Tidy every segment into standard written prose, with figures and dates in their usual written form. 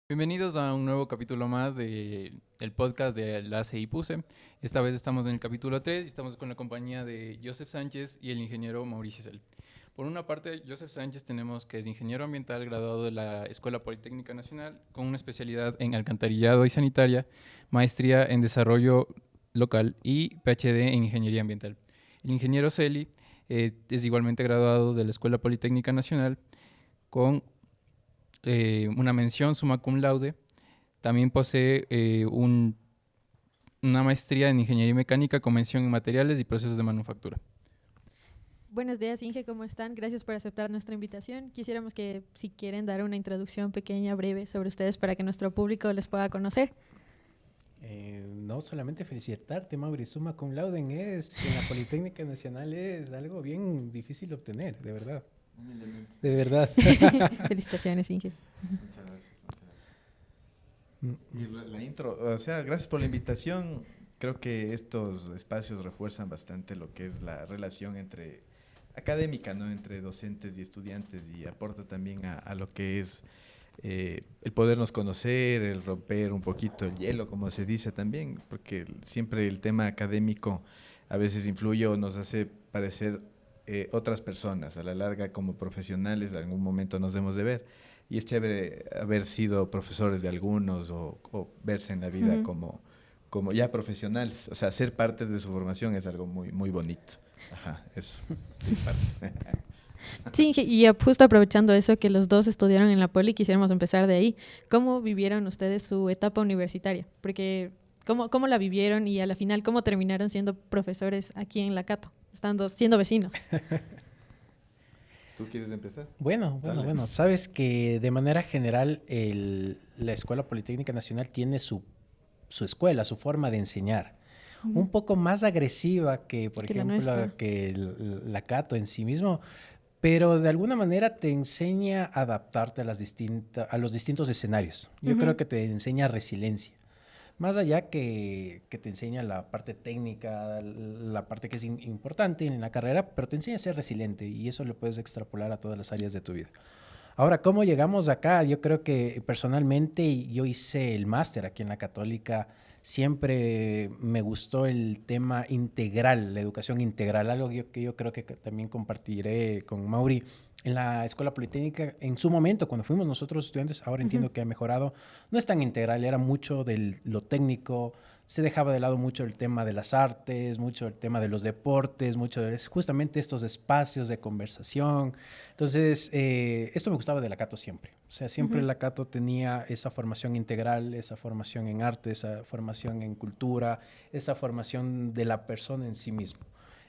Bienvenidos a un nuevo capítulo más de el podcast de la ACI Puse. Esta vez estamos en el capítulo 3 y estamos con la compañía de Joseph Sánchez y el ingeniero Mauricio Cel. Por una parte, Joseph Sánchez tenemos que es ingeniero ambiental graduado de la Escuela Politécnica Nacional con una especialidad en alcantarillado y sanitaria, maestría en desarrollo local y PhD en ingeniería ambiental. El ingeniero Celi es igualmente graduado de la Escuela Politécnica Nacional con una mención summa cum laude. También posee una maestría en ingeniería mecánica con mención en materiales y procesos de manufactura. Buenos días, Inge, ¿cómo están? Gracias por aceptar nuestra invitación. Quisiéramos que, si quieren, dar una introducción pequeña, breve sobre ustedes para que nuestro público les pueda conocer. No solamente felicitarte, Mauri, summa cum laude en la Politécnica Nacional es algo bien difícil de obtener, de verdad. Humildemente. De verdad. Felicitaciones, Inge. Muchas gracias. Y la intro, o sea, gracias por la invitación. Creo que estos espacios refuerzan bastante lo que es la relación entre académica, ¿no? Entre docentes y estudiantes, y aporta también a lo que es el podernos conocer, el romper un poquito el hielo, como se dice también, porque siempre el tema académico a veces influye o nos hace parecer otras personas. A la larga, como profesionales, en algún momento nos debemos de ver. Y es chévere haber sido profesores de algunos o verse en la vida como ya profesionales. O sea, ser parte de su formación es algo muy, muy bonito. Ajá, eso. Sí, Inge, y justo aprovechando eso que los dos estudiaron en la Poli, quisiéramos empezar de ahí. ¿Cómo vivieron ustedes su etapa universitaria? Porque, ¿cómo la vivieron y a la final cómo terminaron siendo profesores aquí en la Cato, siendo vecinos? ¿Tú quieres empezar? Bueno, sabes que de manera general la Escuela Politécnica Nacional tiene su escuela, su forma de enseñar. Un poco más agresiva que, por ejemplo, que la Cato en sí mismo, pero de alguna manera te enseña a adaptarte a los distintos escenarios. Yo creo que te enseña resiliencia. Más allá que te enseña la parte técnica, la parte que es importante en la carrera, pero te enseña a ser resiliente y eso lo puedes extrapolar a todas las áreas de tu vida. Ahora, ¿cómo llegamos acá? Yo creo que personalmente yo hice el máster aquí en la Católica. Siempre me gustó el tema integral, la educación integral, algo que yo creo que también compartiré con Mauri. En la Escuela Politécnica, en su momento, cuando fuimos nosotros estudiantes, ahora entiendo que ha mejorado, no es tan integral, era mucho de lo técnico, se dejaba de lado mucho el tema de las artes, mucho el tema de los deportes, mucho de justamente estos espacios de conversación. Entonces, esto me gustaba de la Cato siempre. O sea, siempre la Cato tenía esa formación integral, esa formación en arte, esa formación en cultura, esa formación de la persona en sí mismo.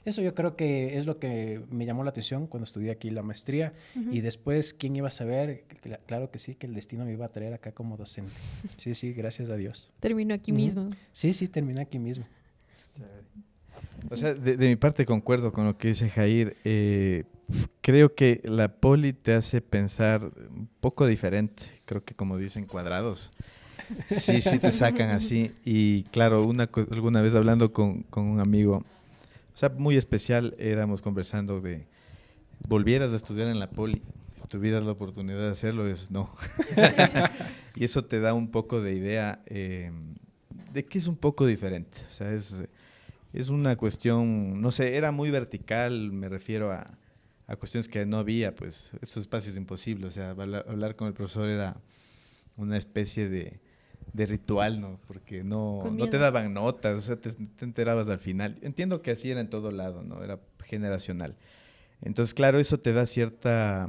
Eso yo creo que es lo que me llamó la atención cuando estudié aquí la maestría. Y después, ¿quién iba a saber? Claro que sí, que el destino me iba a traer acá como docente. Sí, sí, gracias a Dios. Terminó aquí mismo. Sí, sí, terminé aquí mismo. O sea, de mi parte concuerdo con lo que dice Jair. Creo que la poli te hace pensar un poco diferente. Creo que como dicen cuadrados. Sí, sí te sacan así. Y claro, alguna vez hablando con un amigo, o sea, muy especial, éramos conversando de, ¿volvieras a estudiar en la poli? Si tuvieras la oportunidad de hacerlo, es no. Y eso te da un poco de idea de que es un poco diferente. O sea, es una cuestión, no sé, era muy vertical, me refiero a cuestiones que no había, pues, esos espacios imposibles. O sea, hablar con el profesor era una especie de ritual, ¿no? Porque no te daban notas, o sea, te enterabas al final. Entiendo que así era en todo lado, ¿no? Era generacional. Entonces, claro, eso te da cierta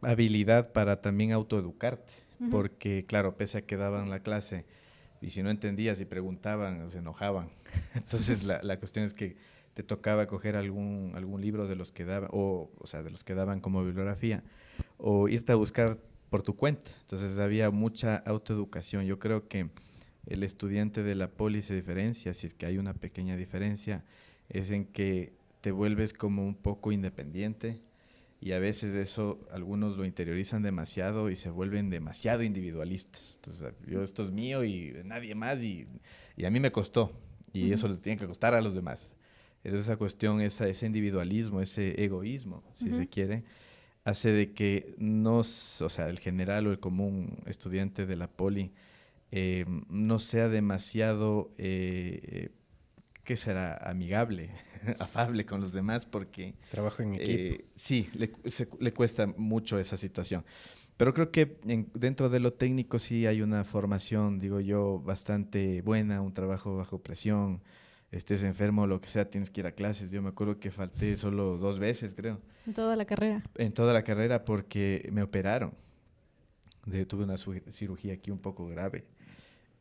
habilidad para también autoeducarte, porque, claro, pese a que daban la clase y si no entendías y preguntaban, se enojaban. Entonces, la cuestión es que te tocaba coger algún libro de los que daban, o sea, de los que daban como bibliografía, o irte a buscar por tu cuenta. Entonces, había mucha autoeducación. Yo creo que el estudiante de la poli se diferencia, si es que hay una pequeña diferencia, es en que te vuelves como un poco independiente y a veces eso algunos lo interiorizan demasiado y se vuelven demasiado individualistas. Entonces, esto es mío y de nadie más y a mí me costó y eso les tiene que costar a los demás. Es esa cuestión, ese individualismo, ese egoísmo, si se quiere, hace de que no, o sea, el general o el común estudiante de la poli no sea demasiado, ¿qué será? Amigable, afable con los demás, porque... Trabajo en equipo. Sí, le cuesta mucho esa situación. Pero creo que dentro de lo técnico sí hay una formación, digo yo, bastante buena, un trabajo bajo presión. Estés enfermo o lo que sea, tienes que ir a clases. Yo me acuerdo que falté solo 2 veces, creo. En toda la carrera. En toda la carrera porque me operaron. Tuve una cirugía aquí un poco grave.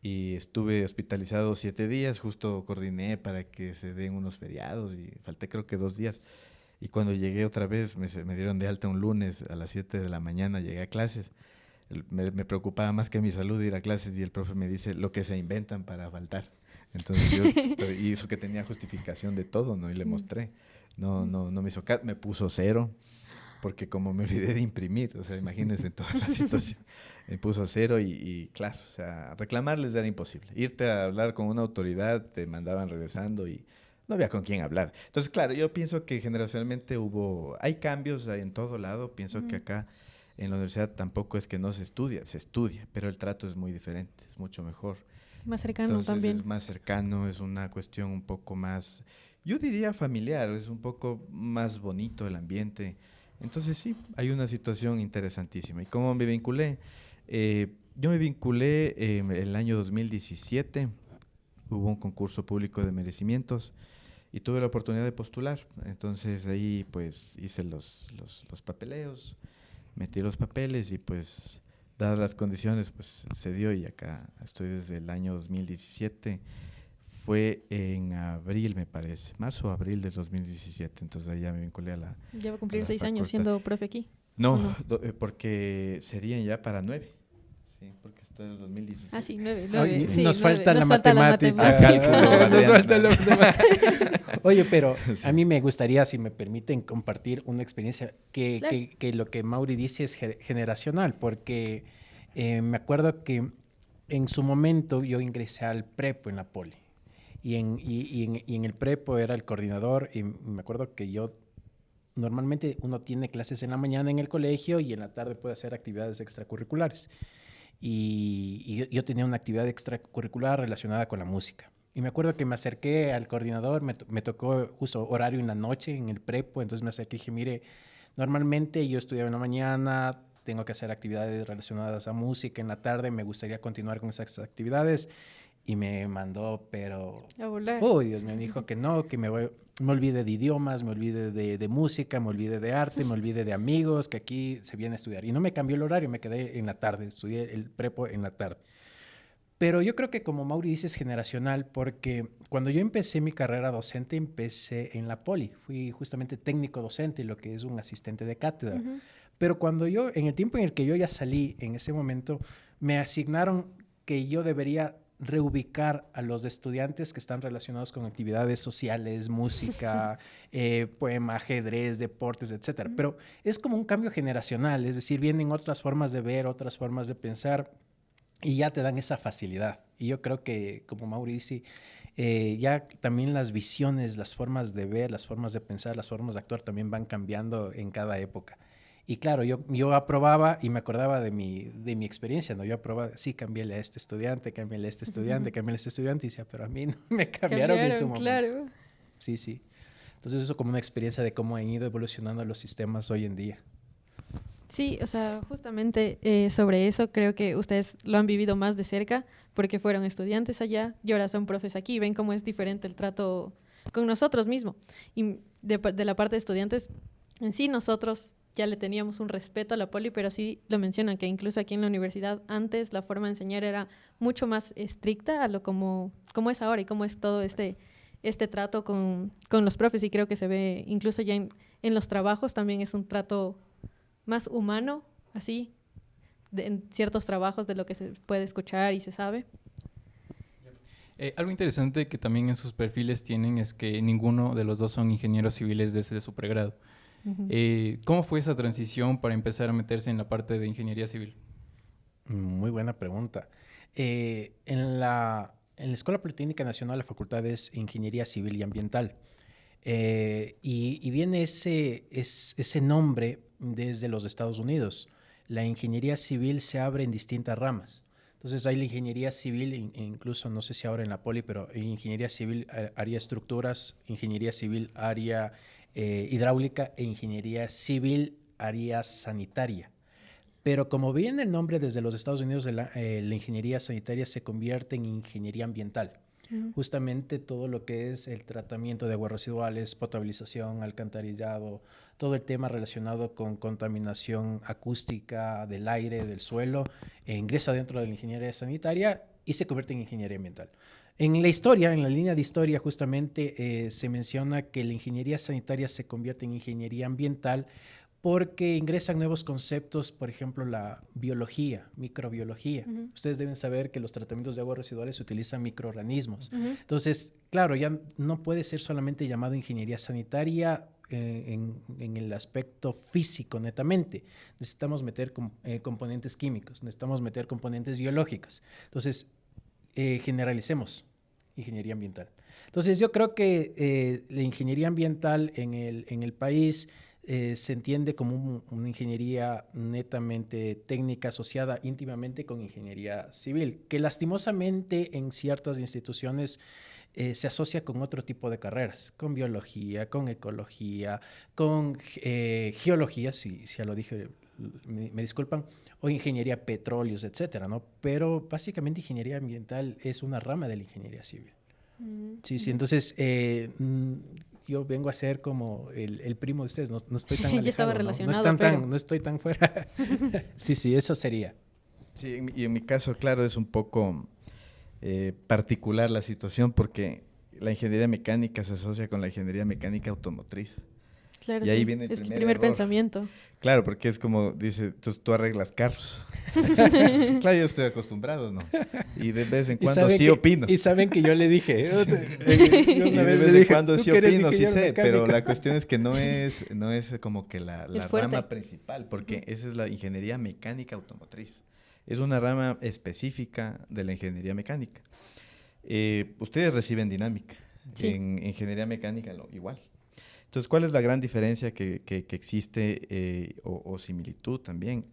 Y estuve hospitalizado 7 días, justo coordiné para que se den unos feriados y falté creo que 2 días. Y cuando llegué otra vez, me dieron de alta un lunes a las 7 de la mañana, llegué a clases. Me preocupaba más que mi salud ir a clases y el profe me dice lo que se inventan para faltar. Entonces yo hizo que tenía justificación de todo, ¿no? Y le mostré. No me hizo caso, me puso 0, porque como me olvidé de imprimir, o sea, imagínense toda la situación. Me puso 0 y claro, o sea, reclamarles era imposible. Irte a hablar con una autoridad, te mandaban regresando y no había con quién hablar. Entonces, claro, yo pienso que generacionalmente hay cambios en todo lado. Pienso que acá en la universidad tampoco es que no se estudia, pero el trato es muy diferente, es mucho mejor. Más cercano. Entonces, también. Es más cercano, es una cuestión un poco más, yo diría familiar, es un poco más bonito el ambiente. Entonces sí, hay una situación interesantísima. ¿Y cómo me vinculé? Yo me vinculé el año 2017, hubo un concurso público de merecimientos y tuve la oportunidad de postular. Entonces ahí pues hice los papeleos, metí los papeles y pues dadas las condiciones pues se dio y acá estoy desde el año 2017. Fue en abril, me parece, marzo o abril del 2017, entonces ahí ya me vinculé a la... Ya va a cumplir la 6 años facultad. siendo profe aquí. No, porque serían ya para 9. Sí, porque está en el 2016. Ah, sí, 9. Ay, Sí, nos 9. falta la Nos falta matemática. Cálculo, Nos Adrián. falta la matemática. Oye, pero a mí me gustaría, si me permiten, compartir una experiencia Claro. que lo que Mauri dice es generacional, porque me acuerdo que en su momento yo ingresé al prepo en la poli. Y en el prepo era el coordinador y me acuerdo que yo normalmente uno tiene clases en la mañana en el colegio y en la tarde puede hacer actividades extracurriculares. Y yo tenía una actividad extracurricular relacionada con la música. Y me acuerdo que me acerqué al coordinador, me tocó justo horario en la noche en el prepo, entonces me acerqué y dije, mire, normalmente yo estudiaba en la mañana, tengo que hacer actividades relacionadas a música en la tarde, me gustaría continuar con esas actividades. Y me mandó, pero... A volar. Uy, Dios me dijo que no, que me olvide de idiomas, me olvide de música, me olvide de arte, me olvide de amigos, que aquí se viene a estudiar. Y no me cambió el horario, me quedé en la tarde, estudié el prepo en la tarde. Pero yo creo que como Mauri dice es generacional, porque cuando yo empecé mi carrera docente, empecé en la poli. Fui justamente técnico docente, lo que es un asistente de cátedra. Pero cuando yo, en el tiempo en el que yo ya salí, en ese momento, me asignaron que yo debería reubicar a los estudiantes que están relacionados con actividades sociales, música, poema, ajedrez, deportes, etcétera. Pero es como un cambio generacional, es decir, vienen otras formas de ver, otras formas de pensar y ya te dan esa facilidad. Y yo creo que, como Mauricio, ya también las visiones, las formas de ver, las formas de pensar, las formas de actuar también van cambiando en cada época. Y claro, yo aprobaba y me acordaba de mi experiencia, ¿no? Yo aprobaba, sí, cambiéle a este estudiante, cambiéle a este estudiante, cambiéle a este estudiante, y decía, pero a mí no me cambiaron en su momento. Claro. Sí, sí. Entonces eso como una experiencia de cómo han ido evolucionando los sistemas hoy en día. Sí, o sea, justamente sobre eso creo que ustedes lo han vivido más de cerca porque fueron estudiantes allá y ahora son profes aquí. Ven cómo es diferente el trato con nosotros mismos. Y de la parte de estudiantes, en sí nosotros ya le teníamos un respeto a la poli, pero sí lo mencionan que incluso aquí en la universidad antes la forma de enseñar era mucho más estricta a lo como es ahora y cómo es todo este trato con los profes. Y creo que se ve incluso ya en los trabajos también es un trato más humano, así, en ciertos trabajos de lo que se puede escuchar y se sabe. Algo interesante que también en sus perfiles tienen es que ninguno de los dos son ingenieros civiles desde su pregrado. ¿Cómo fue esa transición para empezar a meterse en la parte de ingeniería civil? Muy buena pregunta. En la Escuela Politécnica Nacional la facultad es Ingeniería Civil y Ambiental. Y viene ese nombre desde los Estados Unidos. La ingeniería civil se abre en distintas ramas. Entonces hay la ingeniería civil, incluso no sé si ahora en la Poli, pero ingeniería civil área estructuras, ingeniería civil área hidráulica e ingeniería civil área sanitaria. Pero como viene el nombre desde los Estados Unidos, la ingeniería sanitaria se convierte en ingeniería ambiental. Justamente todo lo que es el tratamiento de aguas residuales, potabilización, alcantarillado, todo el tema relacionado con contaminación acústica del aire, del suelo, ingresa dentro de la ingeniería sanitaria y se convierte en ingeniería ambiental. En la historia, en la línea de historia, justamente se menciona que la ingeniería sanitaria se convierte en ingeniería ambiental porque ingresan nuevos conceptos, por ejemplo, la biología, microbiología. Ustedes deben saber que los tratamientos de aguas residuales se utilizan microorganismos. Entonces, claro, ya no puede ser solamente llamado ingeniería sanitaria en el aspecto físico netamente. Necesitamos meter componentes químicos, necesitamos meter componentes biológicos. Entonces, generalicemos ingeniería ambiental. Entonces, yo creo que la ingeniería ambiental en el país se entiende como una ingeniería netamente técnica asociada íntimamente con ingeniería civil, que lastimosamente en ciertas instituciones se asocia con otro tipo de carreras, con biología, con ecología, con geología, si ya lo dije, me disculpan, o ingeniería petróleos, etcétera, ¿no? Pero básicamente ingeniería ambiental es una rama de la ingeniería civil. Sí, entonces yo vengo a ser como el primo de ustedes, no estoy tan alejado, ya estaba relacionado, no estoy tan fuera. Sí, eso sería. Sí, y en mi caso, claro, es un poco particular la situación porque la ingeniería mecánica se asocia con la ingeniería mecánica automotriz. Claro, y ahí viene es el primer pensamiento. Claro, porque es como dice, tú arreglas carros. Claro, yo estoy acostumbrado, ¿no? Y de vez en cuando sí opino. Y saben que yo le dije. Yo una vez de vez en cuando sí opino, sí sé, pero la cuestión es que no es como que la rama principal, porque esa es la ingeniería mecánica automotriz. Es una rama específica de la ingeniería mecánica. Ustedes reciben dinámica. Sí. En ingeniería mecánica igual. Entonces, ¿cuál es la gran diferencia que existe o similitud también?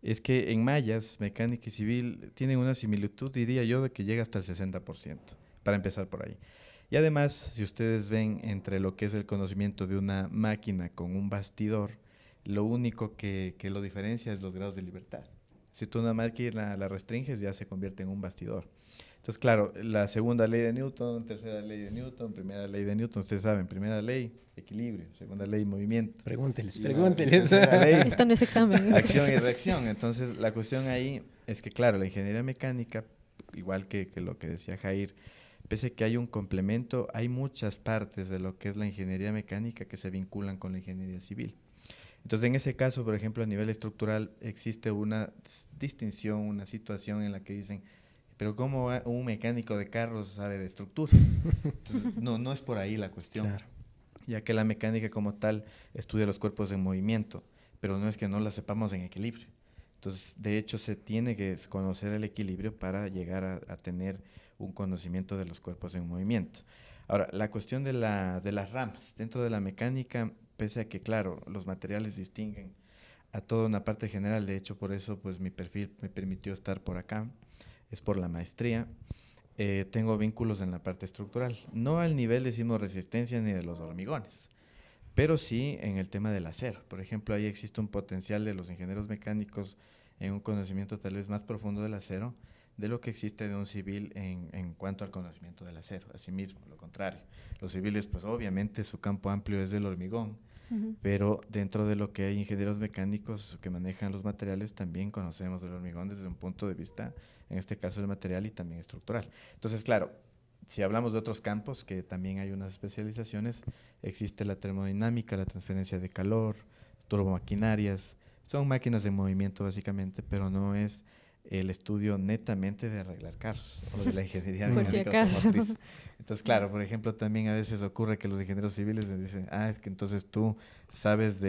Es que en mallas, mecánica y civil, tienen una similitud, diría yo, de que llega hasta el 60%, para empezar por ahí. Y además, si ustedes ven entre lo que es el conocimiento de una máquina con un bastidor, lo único que lo diferencia es los grados de libertad. Si tú una máquina la restringes, ya se convierte en un bastidor. Entonces, claro, la segunda ley de Newton, tercera ley de Newton, primera ley de Newton, ustedes saben, primera ley, equilibrio, segunda ley, movimiento. Pregúnteles. Ley, esto no es examen. Acción y reacción. Entonces, la cuestión ahí es que, claro, la ingeniería mecánica, igual que lo que decía Jair, pese a que hay un complemento, hay muchas partes de lo que es la ingeniería mecánica que se vinculan con la ingeniería civil. Entonces, en ese caso, por ejemplo, a nivel estructural, existe una distinción, una situación en la que dicen, pero ¿cómo un mecánico de carros sabe de estructuras? Entonces, no es por ahí la cuestión. Claro. Ya que la mecánica como tal estudia los cuerpos en movimiento, pero no es que no la sepamos en equilibrio. Entonces, de hecho, se tiene que conocer el equilibrio para llegar a tener un conocimiento de los cuerpos en movimiento. Ahora, la cuestión de las ramas. Dentro de la mecánica, pese a que, claro, los materiales distinguen a toda una parte general, de hecho, por eso pues mi perfil me permitió estar por acá, es por la maestría. Tengo vínculos en la parte estructural, no al nivel de sismoresistencia ni de los hormigones, pero sí en el tema del acero. Por ejemplo, ahí existe un potencial de los ingenieros mecánicos en un conocimiento tal vez más profundo del acero de lo que existe de un civil en cuanto al conocimiento del acero. Asimismo, lo contrario. Los civiles, pues obviamente su campo amplio es del hormigón, pero dentro de lo que hay ingenieros mecánicos que manejan los materiales, también conocemos del hormigón desde un punto de vista, en este caso el material y también estructural. Entonces, claro, si hablamos de otros campos, que también hay unas especializaciones, existe la termodinámica, la transferencia de calor, turbomaquinarias, son máquinas de movimiento básicamente, pero no es el estudio netamente de arreglar carros o de la ingeniería mecánica automotriz. Entonces, claro, por ejemplo, también a veces ocurre que los ingenieros civiles les dicen, es que entonces tú sabes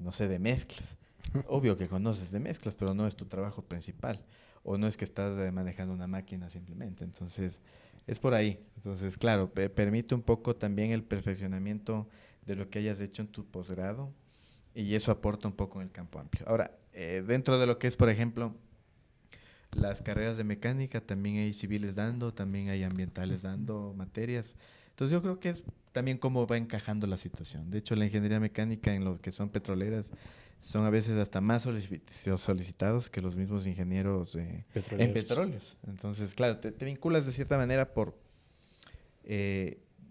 no sé, de mezclas. Obvio que conoces de mezclas, pero no es tu trabajo principal. O no es que estás manejando una máquina simplemente. Entonces, es por ahí. Entonces, claro, permite un poco también el perfeccionamiento de lo que hayas hecho en tu posgrado y eso aporta un poco en el campo amplio. Ahora, dentro de lo que es, por ejemplo, las carreras de mecánica, también hay civiles dando, también hay ambientales dando materias. Entonces yo creo que es también cómo va encajando la situación. De hecho, la ingeniería mecánica en lo que son petroleras son a veces hasta más solicitados que los mismos ingenieros en petróleos. Entonces, claro, te vinculas de cierta manera por,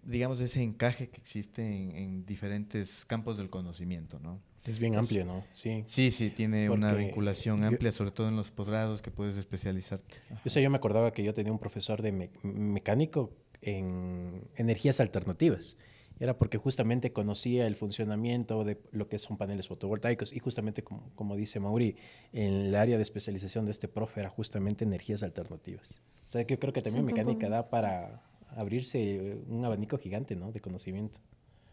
digamos, ese encaje que existe en diferentes campos del conocimiento, ¿no? Es bien amplio, ¿no? Sí. Sí, tiene una vinculación amplia, sobre todo en los posgrados que puedes especializarte. Yo me acordaba que yo tenía un profesor de mecánico en energías alternativas. Era porque justamente conocía el funcionamiento de lo que son paneles fotovoltaicos y justamente como dice Mauri, en el área de especialización de este profe era justamente energías alternativas. O sea, que yo creo que también mecánica da para abrirse un abanico gigante, ¿no? De conocimiento.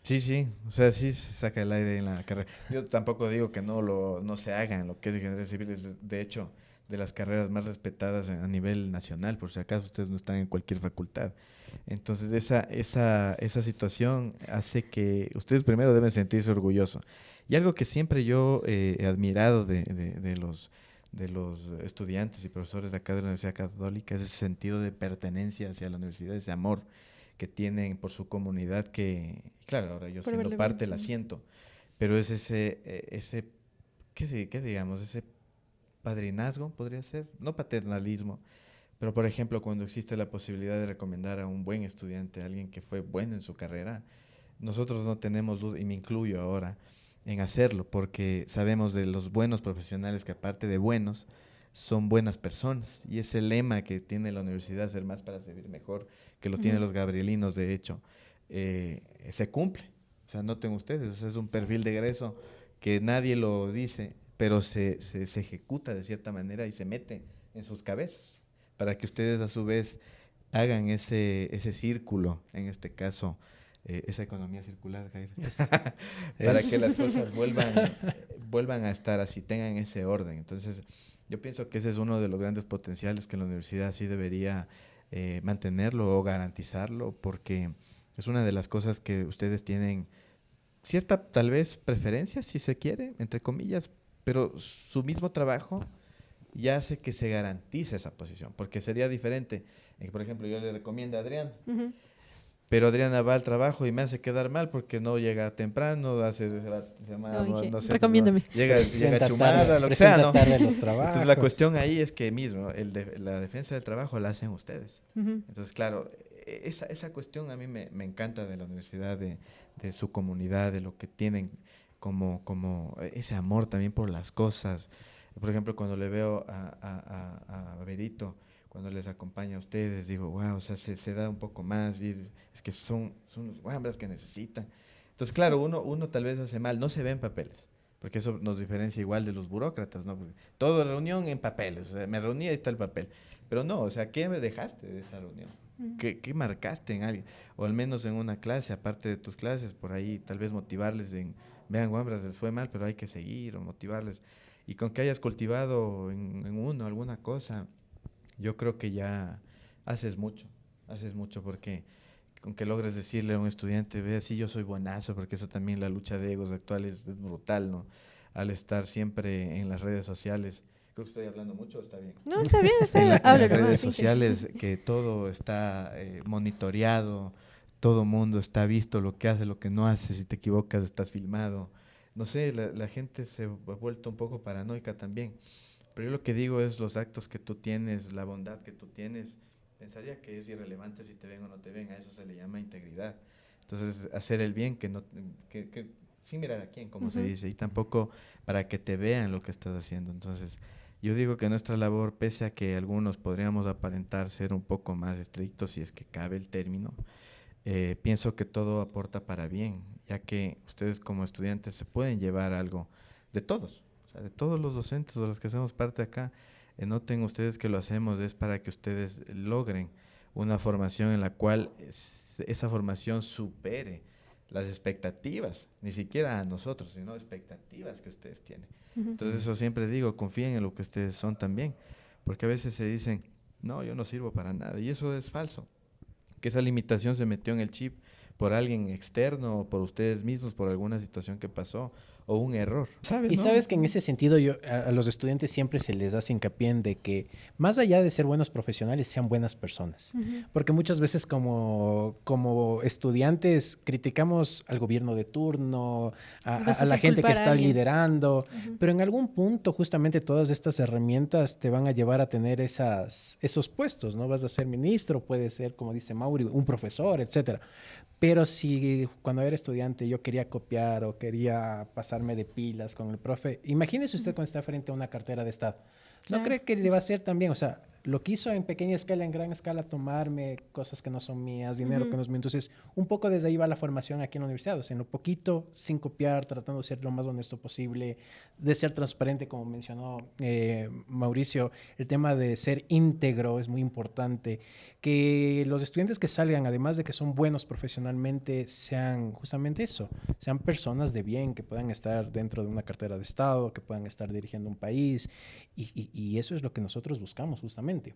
Sí, o sea, sí se saca el aire en la carrera. Yo tampoco digo que no se haga en lo que es ingeniería civil, es de hecho de las carreras más respetadas a nivel nacional, por si acaso ustedes no están en cualquier facultad. Entonces esa situación hace que ustedes primero deben sentirse orgullosos. Y algo que siempre yo he admirado de los estudiantes y profesores de acá de la Universidad Católica es ese sentido de pertenencia hacia la universidad, ese amor que tienen por su comunidad que, claro, ahora yo siendo parte la siento, pero es ese ¿qué digamos? Ese padrinazgo podría ser, no paternalismo, pero por ejemplo cuando existe la posibilidad de recomendar a un buen estudiante, a alguien que fue bueno en su carrera, nosotros no tenemos duda, y me incluyo ahora, en hacerlo, porque sabemos de los buenos profesionales que aparte de buenos, son buenas personas. Y ese lema que tiene la universidad, ser más para servir mejor, que lo tienen los gabrielinos, de hecho, se cumple. O sea, noten ustedes, o sea, es un perfil de egreso que nadie lo dice, pero se ejecuta de cierta manera y se mete en sus cabezas, para que ustedes a su vez hagan ese círculo, en este caso, esa economía circular, Jair, para que las cosas vuelvan a estar así, tengan ese orden. Entonces, yo pienso que ese es uno de los grandes potenciales que la universidad sí debería mantenerlo o garantizarlo, porque es una de las cosas que ustedes tienen cierta, tal vez, preferencia, si se quiere, entre comillas, pero su mismo trabajo ya hace que se garantice esa posición, porque sería diferente en que, por ejemplo, yo le recomiendo a Adrián, pero Adriana va al trabajo y me hace quedar mal porque no llega temprano, recomiéndame. Llega chumada, lo que sea, ¿no? Entonces la cuestión ahí es que mismo, la defensa del trabajo la hacen ustedes. Entonces, claro, esa cuestión a mí me encanta de la universidad, de su comunidad, de lo que tienen como ese amor también por las cosas. Por ejemplo, cuando le veo a Berito, cuando les acompaña a ustedes, digo, wow, o sea, se da un poco más y es que son los guambras que necesitan. Entonces, claro, uno tal vez hace mal, no se ve en papeles, porque eso nos diferencia igual de los burócratas, ¿no? Porque todo reunión en papeles, o sea, me reuní, ahí está el papel. Pero no, o sea, ¿qué me dejaste de esa reunión? ¿Qué marcaste en alguien? O al menos en una clase, aparte de tus clases, por ahí tal vez motivarles vean, guambras, les fue mal, pero hay que seguir, o motivarles. Y con que hayas cultivado en uno alguna cosa, yo creo que ya haces mucho porque con que logres decirle a un estudiante, ve, sí, yo soy buenazo, porque eso también la lucha de egos actual es brutal, ¿no? Al estar siempre en las redes sociales. Creo que estoy hablando mucho, ¿está bien? No, está bien, en las redes sociales, que todo está monitoreado, todo mundo está visto, lo que hace, lo que no hace, si te equivocas estás filmado. No sé, la gente se ha vuelto un poco paranoica también. Pero yo lo que digo es los actos que tú tienes, la bondad que tú tienes, pensaría que es irrelevante si te ven o no te ven, a eso se le llama integridad. Entonces, hacer el bien que sin mirar a quién, como se dice, y tampoco para que te vean lo que estás haciendo. Entonces, yo digo que nuestra labor, pese a que algunos podríamos aparentar ser un poco más estrictos, si es que cabe el término, pienso que todo aporta para bien, ya que ustedes como estudiantes se pueden llevar algo de todos. O sea, de todos los docentes de los que hacemos parte acá, noten ustedes que lo hacemos es para que ustedes logren una formación en la cual esa formación supere las expectativas, ni siquiera a nosotros, sino expectativas que ustedes tienen. Entonces eso siempre digo, confíen en lo que ustedes son también, porque a veces se dicen, no, yo no sirvo para nada, y eso es falso, que esa limitación se metió en el chip por alguien externo o por ustedes mismos, por alguna situación que pasó, o un error. Y sabes que en ese sentido a los estudiantes siempre se les hace hincapié en de que más allá de ser buenos profesionales, sean buenas personas. Porque muchas veces como estudiantes criticamos al gobierno de turno, a la gente que está liderando, pero en algún punto justamente todas estas herramientas te van a llevar a tener esos puestos, ¿no? Vas a ser ministro, puede ser, como dice Mauri, un profesor, etcétera. Pero si cuando era estudiante yo quería copiar o quería pasarme de pilas con el profe, imagínese usted cuando está frente a una cartera de Estado. ¿No cree que le va a hacer también? O sea, lo que hizo en pequeña escala, en gran escala, tomarme cosas que no son mías, dinero que no es mío. Entonces, un poco desde ahí va la formación aquí en la universidad. O sea, en lo poquito, sin copiar, tratando de ser lo más honesto posible, de ser transparente, como mencionó Mauricio. El tema de ser íntegro es muy importante. Que los estudiantes que salgan, además de que son buenos profesionalmente, sean justamente eso, sean personas de bien, que puedan estar dentro de una cartera de Estado, que puedan estar dirigiendo un país. Y eso es lo que nosotros buscamos justamente.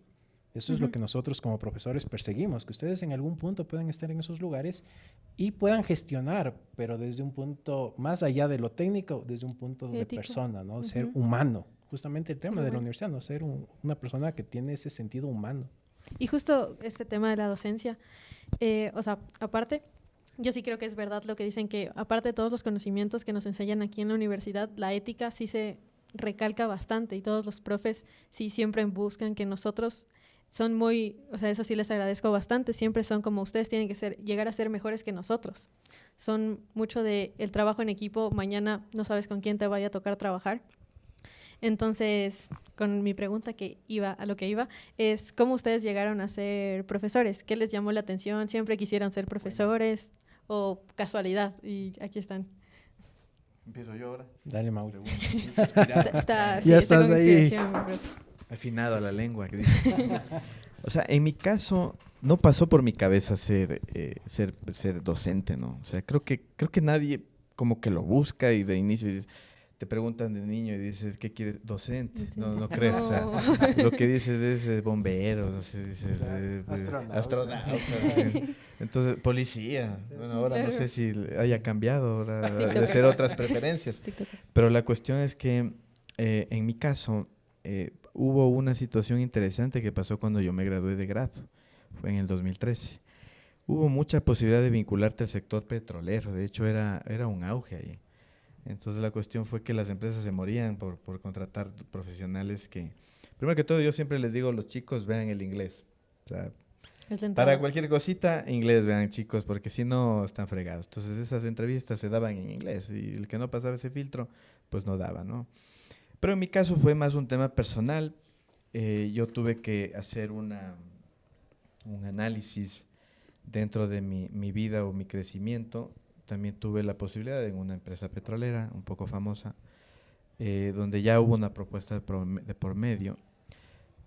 Eso es lo que nosotros como profesores perseguimos, que ustedes en algún punto puedan estar en esos lugares y puedan gestionar, pero desde un punto más allá de lo técnico, desde un punto de persona, ¿no? Ser humano. Justamente el tema de la universidad, ¿no? Ser una persona que tiene ese sentido humano. Y justo este tema de la docencia, o sea, aparte, yo sí creo que es verdad lo que dicen, que aparte de todos los conocimientos que nos enseñan aquí en la universidad, la ética sí se recalca bastante y todos los profes sí siempre buscan que nosotros son muy, o sea, eso sí les agradezco bastante, siempre son como ustedes tienen que ser, llegar a ser mejores que nosotros. Son mucho de el trabajo en equipo, mañana no sabes con quién te vaya a tocar trabajar. Entonces, con mi pregunta a lo que iba, es ¿cómo ustedes llegaron a ser profesores? ¿Qué les llamó la atención? ¿Siempre quisieron ser profesores? ¿O casualidad? Y aquí están. Empiezo yo ahora. Dale, Mauro. Está ya estás ahí. Afinado a la lengua, que dice. O sea, en mi caso, no pasó por mi cabeza ser docente, ¿no? O sea, creo que nadie como que lo busca y de inicio dices, te preguntan de niño y dices, ¿qué quieres? Docente. No creo. O sea, lo que dices es bombero, no sé, dices astronauta. Entonces, policía. Bueno, ahora no sé si haya cambiado, ahora de ser otras preferencias. Pero la cuestión es que en mi caso hubo una situación interesante que pasó cuando yo me gradué de grado. Fue en el 2013. Hubo mucha posibilidad de vincularte al sector petrolero. De hecho, era un auge ahí. Entonces la cuestión fue que las empresas se morían por contratar profesionales que, primero que todo, yo siempre les digo a los chicos, vean el inglés. O sea, para cualquier cosita, inglés, vean chicos, porque si no están fregados. Entonces esas entrevistas se daban en inglés y el que no pasaba ese filtro, pues no daba, ¿no? Pero en mi caso fue más un tema personal. Yo tuve que hacer un análisis dentro de mi vida o mi crecimiento. También tuve la posibilidad en una empresa petrolera un poco famosa, donde ya hubo una propuesta de por medio,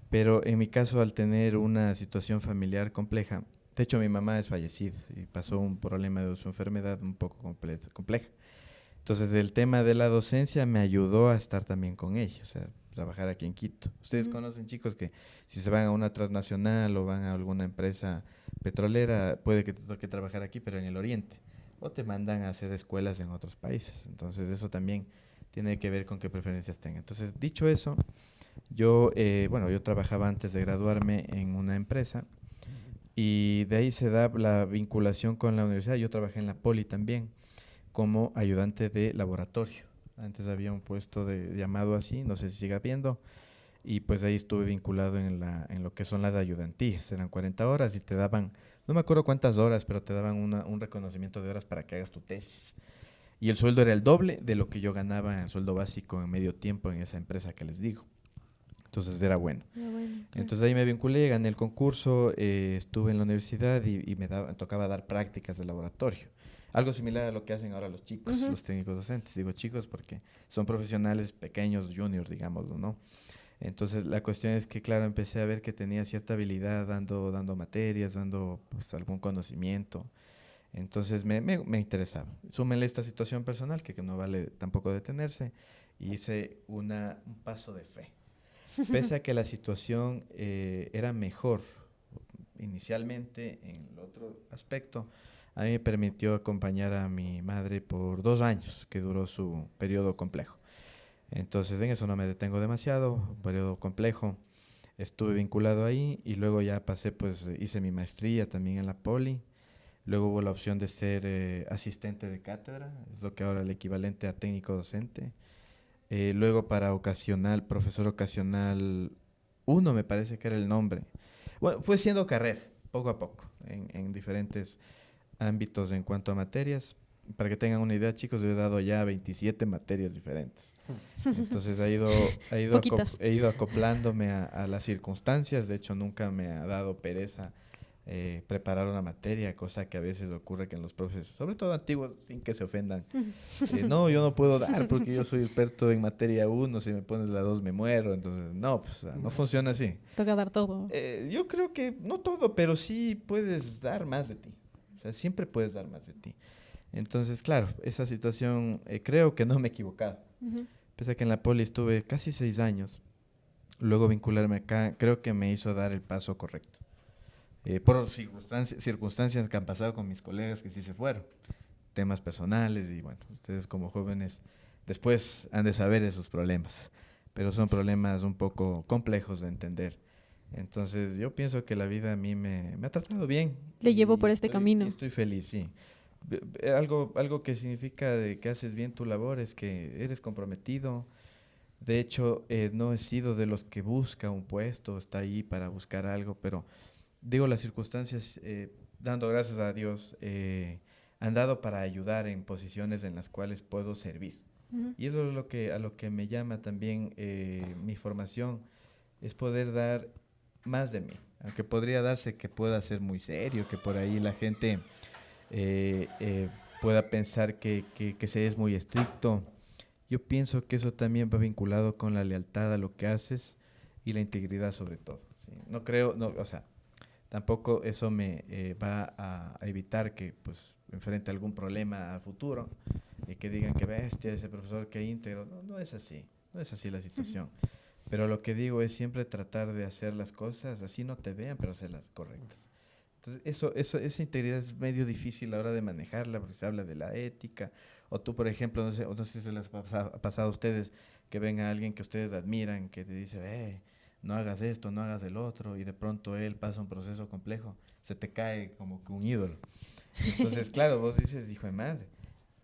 pero en mi caso, al tener una situación familiar compleja, de hecho mi mamá es fallecida y pasó un problema de su enfermedad un poco compleja. Entonces el tema de la docencia me ayudó a estar también con ella, o sea, trabajar aquí en Quito. Ustedes conocen chicos que si se van a una transnacional o van a alguna empresa petrolera, puede que te toque trabajar aquí, pero en el oriente. O te mandan a hacer escuelas en otros países. Entonces eso también tiene que ver con qué preferencias tengan. Entonces, dicho eso, yo trabajaba antes de graduarme en una empresa y de ahí se da la vinculación con la universidad. Yo trabajé en la Poli también como ayudante de laboratorio. Antes había un puesto llamado así, no sé si sigue habiendo, y pues ahí estuve vinculado en lo que son las ayudantías. Eran 40 horas y te daban, no me acuerdo cuántas horas, pero te daban un reconocimiento de horas para que hagas tu tesis. Y el sueldo era el doble de lo que yo ganaba en el sueldo básico en medio tiempo en esa empresa que les digo. Entonces era bueno. Entonces ahí me vinculé, gané el concurso, estuve en la universidad y me tocaba dar prácticas de laboratorio. Algo similar a lo que hacen ahora los chicos, los técnicos docentes. Digo chicos porque son profesionales pequeños, juniors, digámoslo, ¿no? Entonces la cuestión es que, claro, empecé a ver que tenía cierta habilidad dando materias, dando pues, algún conocimiento. Entonces me interesaba. Súmenle esta situación personal, que no vale tampoco detenerse, y hice un paso de fe. Pese a que la situación era mejor inicialmente en el otro aspecto, a mí me permitió acompañar a mi madre por 2 años, que duró su periodo complejo. Entonces en eso no me detengo demasiado, un periodo complejo. Estuve vinculado ahí y luego ya pasé, pues hice mi maestría también en la Poli. Luego hubo la opción de ser asistente de cátedra, es lo que ahora el equivalente a técnico docente. Luego para ocasional, profesor ocasional uno me parece que era el nombre. Bueno, fue siendo carrera, poco a poco, en diferentes ámbitos en cuanto a materias. Para que tengan una idea, chicos, yo he dado ya 27 materias diferentes. Entonces he ido acoplándome a las circunstancias. De hecho, nunca me ha dado pereza preparar una materia, cosa que a veces ocurre que en los profes, sobre todo antiguos, sin que se ofendan, no, yo no puedo dar porque yo soy experto en materia 1, si me pones la 2 me muero. Entonces, no, pues no funciona así. Toca dar todo. Yo creo que no todo, pero sí puedes dar más de ti. O sea, siempre puedes dar más de ti. Entonces, claro, esa situación creo que no me he equivocado. Pese a que en la Poli estuve casi 6 años, luego vincularme acá, creo que me hizo dar el paso correcto. Por circunstancias que han pasado con mis colegas que sí se fueron, temas personales y bueno, ustedes como jóvenes después han de saber esos problemas, pero son problemas un poco complejos de entender. Entonces yo pienso que la vida a mí me ha tratado bien. Le llevo por este camino. Estoy feliz, sí. Algo que significa de que haces bien tu labor es que eres comprometido. De hecho, no he sido de los que busca un puesto, está ahí para buscar algo, pero digo, las circunstancias, dando gracias a Dios, han dado para ayudar en posiciones en las cuales puedo servir. Y eso es a lo que me llama también mi formación, es poder dar más de mí. Aunque podría darse que pueda ser muy serio, que por ahí la gente pueda pensar que se es muy estricto. Yo pienso que eso también va vinculado con la lealtad a lo que haces y la integridad sobre todo. ¿Sí? No creo, no, o sea, tampoco eso me va a evitar que pues enfrente algún problema a futuro y que digan que bestia ese profesor, que íntegro. No, no es así, no es así la situación. Pero lo que digo es siempre tratar de hacer las cosas, así no te vean, pero hacerlas correctas. Entonces, esa integridad es medio difícil a la hora de manejarla, porque se habla de la ética. O tú, por ejemplo, no sé si se les ha pasado a ustedes, que ven a alguien que ustedes admiran, que te dice, no hagas esto, no hagas el otro, y de pronto él pasa un proceso complejo, se te cae como que un ídolo. Entonces, claro, vos dices, hijo de madre,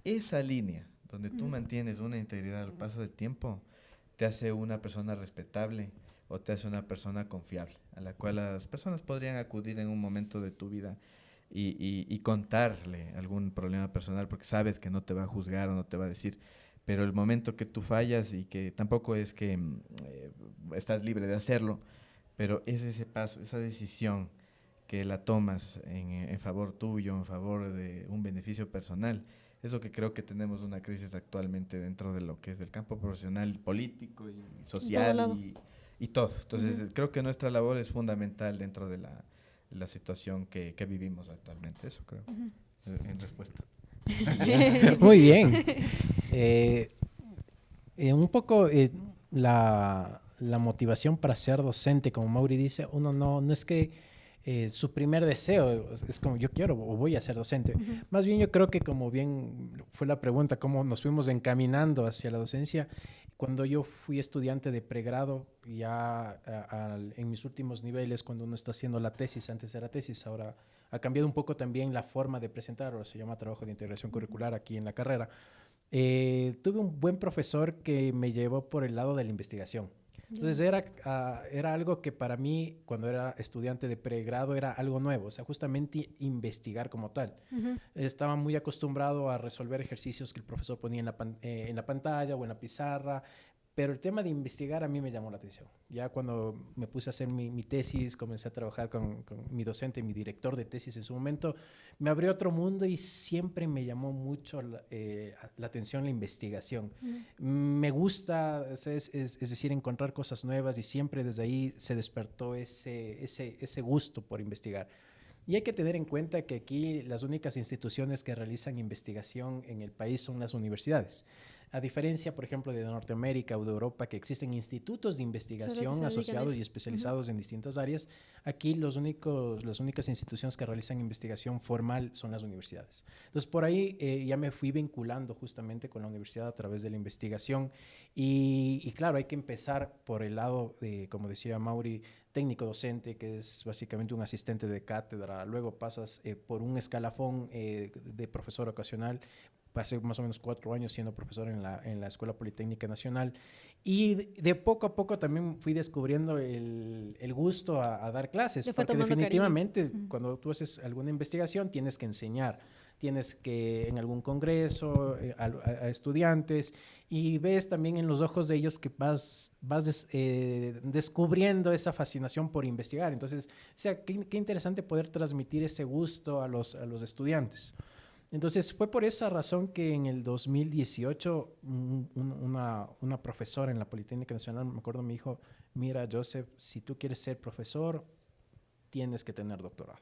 esa línea donde tú mantienes una integridad al paso del tiempo, te hace una persona respetable o te hace una persona confiable, a la cual las personas podrían acudir en un momento de tu vida y contarle algún problema personal, porque sabes que no te va a juzgar o no te va a decir, pero el momento que tú fallas y que tampoco es que estás libre de hacerlo, pero es ese paso, esa decisión que la tomas en favor tuyo, en favor de un beneficio personal, es lo que creo que tenemos una crisis actualmente dentro de lo que es el campo profesional, político y social y todo. Entonces, creo que nuestra labor es fundamental dentro de la situación que vivimos actualmente. Eso creo, en respuesta. Muy bien. Un poco la motivación para ser docente, como Mauri dice, uno no es que su primer deseo es como yo quiero o voy a ser docente. Más bien yo creo que, como bien fue la pregunta, cómo nos fuimos encaminando hacia la docencia. Cuando yo fui estudiante de pregrado, ya en mis últimos niveles, cuando uno está haciendo la tesis, antes era tesis, ahora ha cambiado un poco también la forma de presentar, ahora se llama trabajo de integración curricular aquí en la carrera. Tuve un buen profesor que me llevó por el lado de la investigación. Entonces era algo que para mí, cuando era estudiante de pregrado, era algo nuevo, o sea, justamente investigar como tal. Estaba muy acostumbrado a resolver ejercicios que el profesor ponía en la pantalla o en la pizarra, pero el tema de investigar a mí me llamó la atención. Ya cuando me puse a hacer mi tesis, comencé a trabajar con mi docente, mi director de tesis en su momento, me abrió otro mundo y siempre me llamó mucho la atención la investigación. Me gusta, es decir, encontrar cosas nuevas, y siempre desde ahí se despertó ese gusto por investigar. Y hay que tener en cuenta que aquí las únicas instituciones que realizan investigación en el país son las universidades. A diferencia, por ejemplo, de Norteamérica o de Europa, que existen institutos de investigación asociados y especializados en distintas áreas, aquí las únicas instituciones que realizan investigación formal son las universidades. Entonces, por ahí ya me fui vinculando justamente con la universidad a través de la investigación y claro, hay que empezar por el lado de, como decía Mauri, técnico docente, que es básicamente un asistente de cátedra, luego pasas por un escalafón de profesor ocasional. Pasé más o menos 4 años siendo profesor en la Escuela Politécnica Nacional y de poco a poco también fui descubriendo el gusto a dar clases, porque definitivamente cuando tú haces alguna investigación tienes que enseñar, tienes que en algún congreso a estudiantes y ves también en los ojos de ellos que vas descubriendo esa fascinación por investigar. Entonces, o sea, qué interesante poder transmitir ese gusto a los estudiantes. Entonces fue por esa razón que en el 2018 una profesora en la Politécnica Nacional, me acuerdo, me dijo, mira, Joseph, si tú quieres ser profesor, tienes que tener doctorado.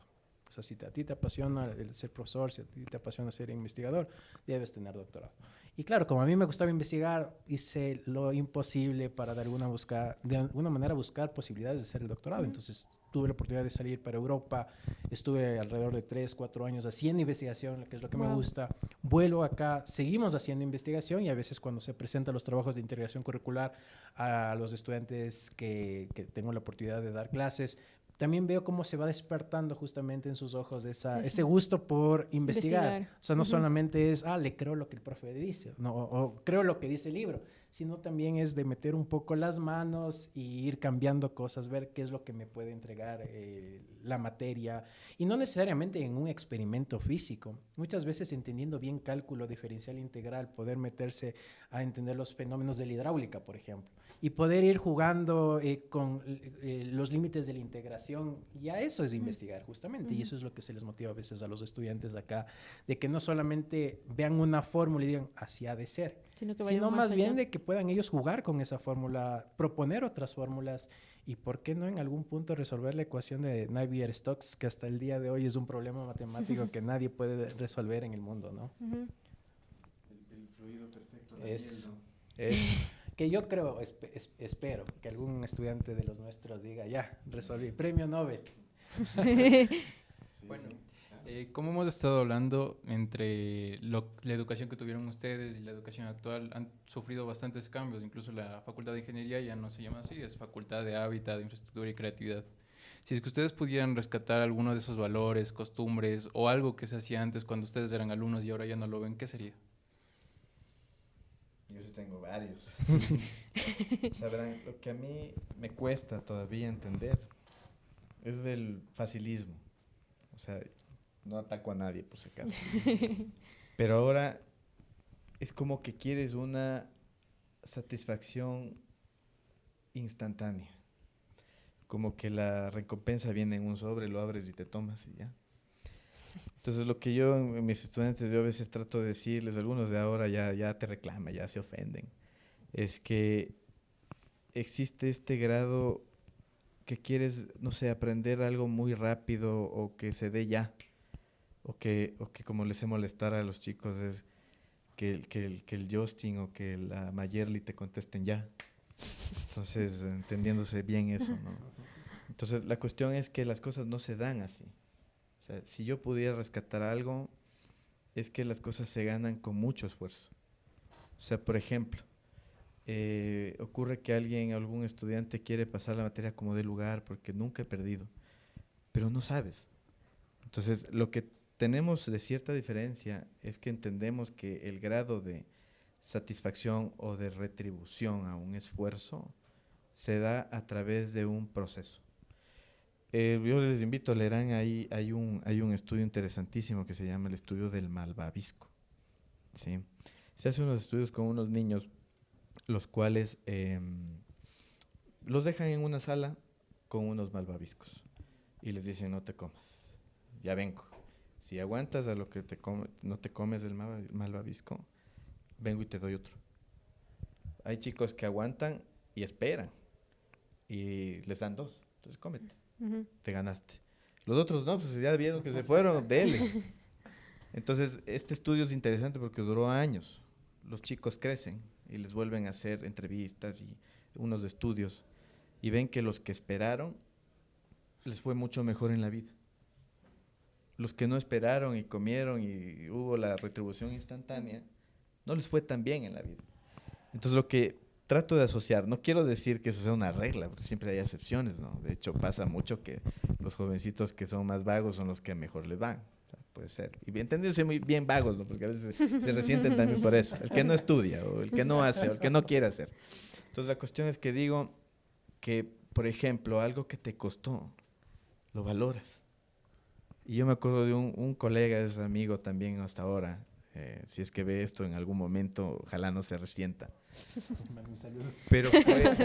O sea, si a ti te apasiona el ser profesor, si a ti te apasiona ser investigador, debes tener doctorado. Y claro, como a mí me gustaba investigar, hice lo imposible para de alguna manera buscar posibilidades de hacer el doctorado. Entonces tuve la oportunidad de salir para Europa, estuve alrededor de 3, 4 años haciendo investigación, que es lo que me gusta. Vuelvo acá, seguimos haciendo investigación y a veces cuando se presentan los trabajos de integración curricular a los estudiantes que tengo la oportunidad de dar clases, también veo cómo se va despertando justamente en sus ojos ese gusto por investigar. O sea, no solamente es, le creo lo que el profe dice, no, o creo lo que dice el libro, sino también es de meter un poco las manos y ir cambiando cosas, ver qué es lo que me puede entregar la materia. Y no necesariamente en un experimento físico. Muchas veces entendiendo bien cálculo diferencial integral, poder meterse a entender los fenómenos de la hidráulica, por ejemplo, y poder ir jugando con los límites de la integración. Ya eso es investigar justamente, y eso es lo que se les motiva a veces a los estudiantes de acá, de que no solamente vean una fórmula y digan, así ha de ser, sino más bien de que puedan ellos jugar con esa fórmula, proponer otras fórmulas y por qué no en algún punto resolver la ecuación de Navier-Stokes, que hasta el día de hoy es un problema matemático que nadie puede resolver en el mundo, ¿no? El fluido perfecto. Es que yo creo, espero que algún estudiante de los nuestros diga, ya, resolví, premio Nobel. Bueno, como hemos estado hablando, entre la educación que tuvieron ustedes y la educación actual han sufrido bastantes cambios, incluso la Facultad de Ingeniería ya no se llama así, es Facultad de Hábitat, de Infraestructura y Creatividad. Si es que ustedes pudieran rescatar alguno de esos valores, costumbres o algo que se hacía antes cuando ustedes eran alumnos y ahora ya no lo ven, ¿qué sería? Yo sí tengo varios. Sabrán, lo que a mí me cuesta todavía entender es el facilismo. O sea, no ataco a nadie por si acaso. Pero ahora es como que quieres una satisfacción instantánea. Como que la recompensa viene en un sobre, lo abres y te tomas y ya. Entonces lo que yo, mis estudiantes, yo a veces trato de decirles, algunos de ahora ya te reclaman, ya se ofenden, es que existe este grado que quieres, no sé, aprender algo muy rápido o que se dé ya, o que como les he molestado a los chicos es que el Justin o que la Mayerly te contesten ya. Entonces, entendiéndose bien eso, ¿no? Entonces la cuestión es que las cosas no se dan así. O sea, si yo pudiera rescatar algo, es que las cosas se ganan con mucho esfuerzo. O sea, por ejemplo, ocurre que algún estudiante quiere pasar la materia como de lugar porque nunca he perdido, pero no sabes. Entonces, lo que tenemos de cierta diferencia es que entendemos que el grado de satisfacción o de retribución a un esfuerzo se da a través de un proceso. Yo les invito, leerán ahí, hay un estudio interesantísimo que se llama el estudio del malvavisco, ¿sí? Se hacen unos estudios con unos niños, los cuales los dejan en una sala con unos malvaviscos y les dicen, no te comas, ya vengo. Si aguantas a lo que no te comes el malvavisco, vengo y te doy otro. Hay chicos que aguantan y esperan y les dan 2, entonces cómete. Te ganaste. Los otros no, pues ya vieron que se fueron, dele. Entonces, este estudio es interesante porque duró años. los chicos crecen y les vuelven a hacer entrevistas y unos estudios y ven que los que esperaron les fue mucho mejor en la vida. Los que no esperaron y comieron y hubo la retribución instantánea, no les fue tan bien en la vida. Entonces lo que trato de asociar, no quiero decir que eso sea una regla, porque siempre hay excepciones, ¿no? De hecho pasa mucho que los jovencitos que son más vagos son los que mejor les van. O sea, puede ser. Y entendiéndose muy bien vagos, ¿no? Porque a veces se resienten también por eso. El que no estudia, o el que no hace, o el que no quiere hacer. Entonces la cuestión es que digo que, por ejemplo, algo que te costó, lo valoras. Y yo me acuerdo de un colega, es amigo también hasta ahora, si es que ve esto en algún momento, ojalá no se resienta. Un saludo. Pero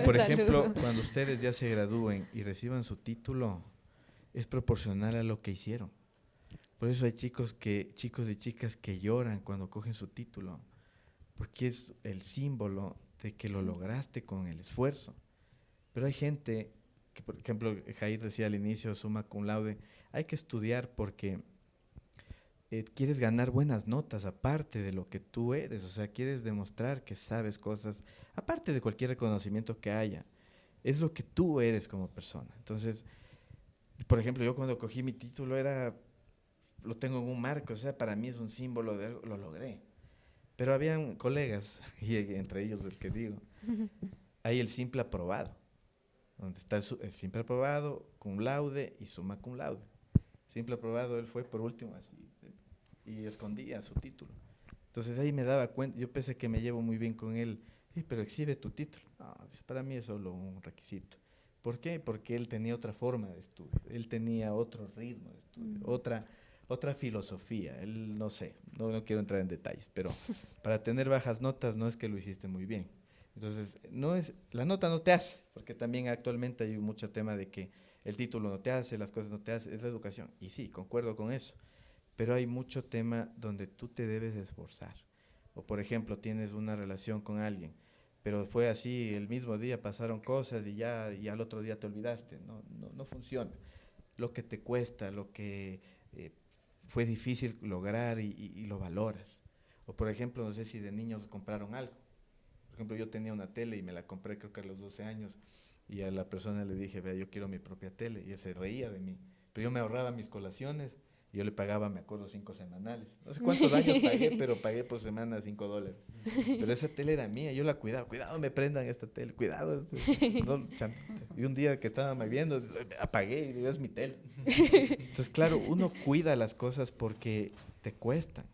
por ejemplo, cuando ustedes ya se gradúen y reciban su título, es proporcional a lo que hicieron. Por eso hay chicos y chicas que lloran cuando cogen su título, porque es el símbolo de que lo lograste con el esfuerzo. Pero hay gente que, por ejemplo, Jair decía al inicio, summa cum laude, hay que estudiar porque quieres ganar buenas notas aparte de lo que tú eres, o sea, quieres demostrar que sabes cosas, aparte de cualquier reconocimiento que haya, es lo que tú eres como persona. Entonces, por ejemplo, yo cuando cogí mi título lo tengo en un marco, o sea, para mí es un símbolo de algo, lo logré. Pero habían colegas, y entre ellos el que digo, hay el simple aprobado, donde está el simple aprobado, cum laude y summa cum laude. Simple aprobado, él fue por último así, y escondía su título. Entonces ahí me daba cuenta, yo pensé que me llevo muy bien con él, pero exhibe tu título. No, para mí es solo un requisito. ¿Por qué? Porque él tenía otra forma de estudio, él tenía otro ritmo de estudio, otra filosofía. Él, no sé, no quiero entrar en detalles, pero para tener bajas notas no es que lo hiciste muy bien. Entonces, la nota no te hace, porque también actualmente hay mucho tema de que el título no te hace, las cosas no te hacen, es la educación. Y sí, concuerdo con eso, pero hay mucho tema donde tú te debes esforzar. O por ejemplo, tienes una relación con alguien, pero fue así, el mismo día pasaron cosas y al otro día te olvidaste. No funciona. Lo que te cuesta, lo que fue difícil lograr y lo valoras. O por ejemplo, no sé si de niños compraron algo. Por ejemplo, yo tenía una tele y me la compré creo que a los 12 años y a la persona le dije, vea, yo quiero mi propia tele, y él se reía de mí. Pero yo me ahorraba mis colaciones y yo le pagaba, me acuerdo, 5 semanales. No sé cuántos años pagué, pero pagué por semana $5. Pero esa tele era mía, yo la cuidaba. Cuidado, me prendan esta tele, cuidado. No, y un día que estaba viendo, apagué y digo, es mi tele. Entonces, claro, uno cuida las cosas porque te cuestan.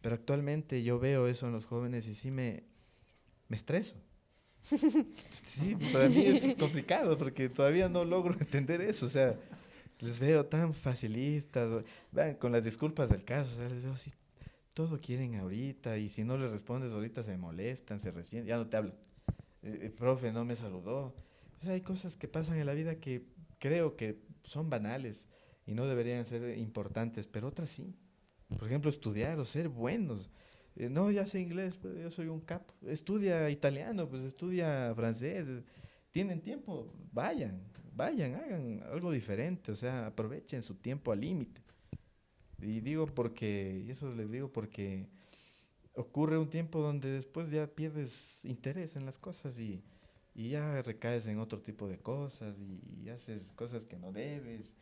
Pero actualmente yo veo eso en los jóvenes y sí me estreso. Sí, para mí es complicado porque todavía no logro entender eso. O sea, les veo tan facilistas, vean, con las disculpas del caso, o sea, les veo así, todo quieren ahorita y si no les respondes ahorita se molestan, se resienten, ya no te hablan. El profe no me saludó. O sea, hay cosas que pasan en la vida que creo que son banales y no deberían ser importantes, pero otras sí. Por ejemplo, estudiar o ser buenos. No, ya sé inglés, pues yo soy un capo. Estudia italiano, pues estudia francés. Tienen tiempo, vayan, hagan algo diferente, o sea, aprovechen su tiempo al límite. Y eso les digo porque ocurre un tiempo donde después ya pierdes interés en las cosas y ya recaes en otro tipo de cosas y haces cosas que no debes.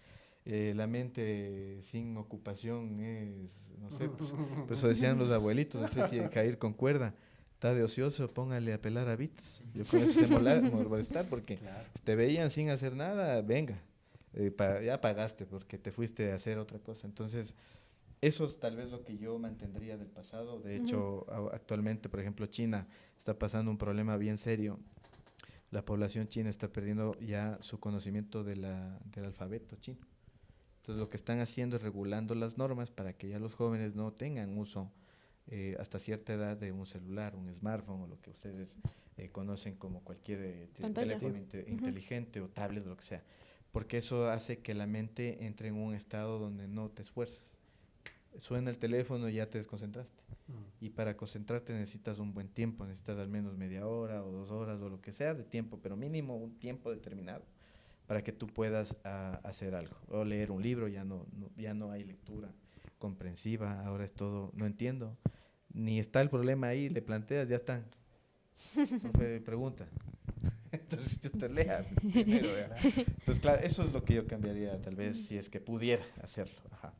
La mente sin ocupación es, no sé, pues, por eso decían los abuelitos, no sé si Jair concuerda, está de ocioso, póngale a pelar a bits. Yo con eso se molestar porque Claro. te veían sin hacer nada, venga, ya pagaste porque te fuiste a hacer otra cosa. Entonces, eso es tal vez lo que yo mantendría del pasado. De hecho, actualmente, por ejemplo, China está pasando un problema bien serio. La población china está perdiendo ya su conocimiento del alfabeto chino. Entonces lo que están haciendo es regulando las normas para que ya los jóvenes no tengan uso hasta cierta edad de un celular, un smartphone o lo que ustedes conocen como cualquier teléfono inteligente o tablet, lo que sea. Porque eso hace que la mente entre en un estado donde no te esfuerzas. Suena el teléfono y ya te desconcentraste. Y para concentrarte necesitas un buen tiempo, necesitas al menos media hora o 2 horas o lo que sea de tiempo, pero mínimo un tiempo determinado para que tú puedas hacer algo. O leer un libro, ya no hay lectura comprensiva, ahora es todo, no entiendo, ni está el problema ahí, le planteas, ya están. Profe, pregunta. Entonces yo te lea primero. Entonces, claro, eso es lo que yo cambiaría, tal vez, si es que pudiera hacerlo. Ajá.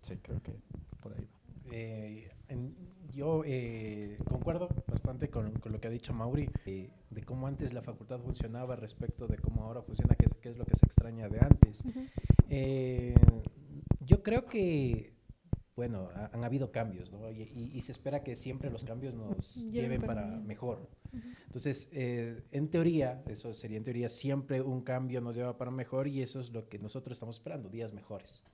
Sí, creo que por ahí va. Yo concuerdo bastante con lo que ha dicho Mauri, de cómo antes la facultad funcionaba respecto de cómo ahora funciona, qué es lo que se extraña de antes. Yo creo que, bueno, han habido cambios, ¿no? Y se espera que siempre los cambios nos lleven para mejor. Entonces, en teoría, eso sería en teoría, siempre un cambio nos lleva para mejor y eso es lo que nosotros estamos esperando, días mejores.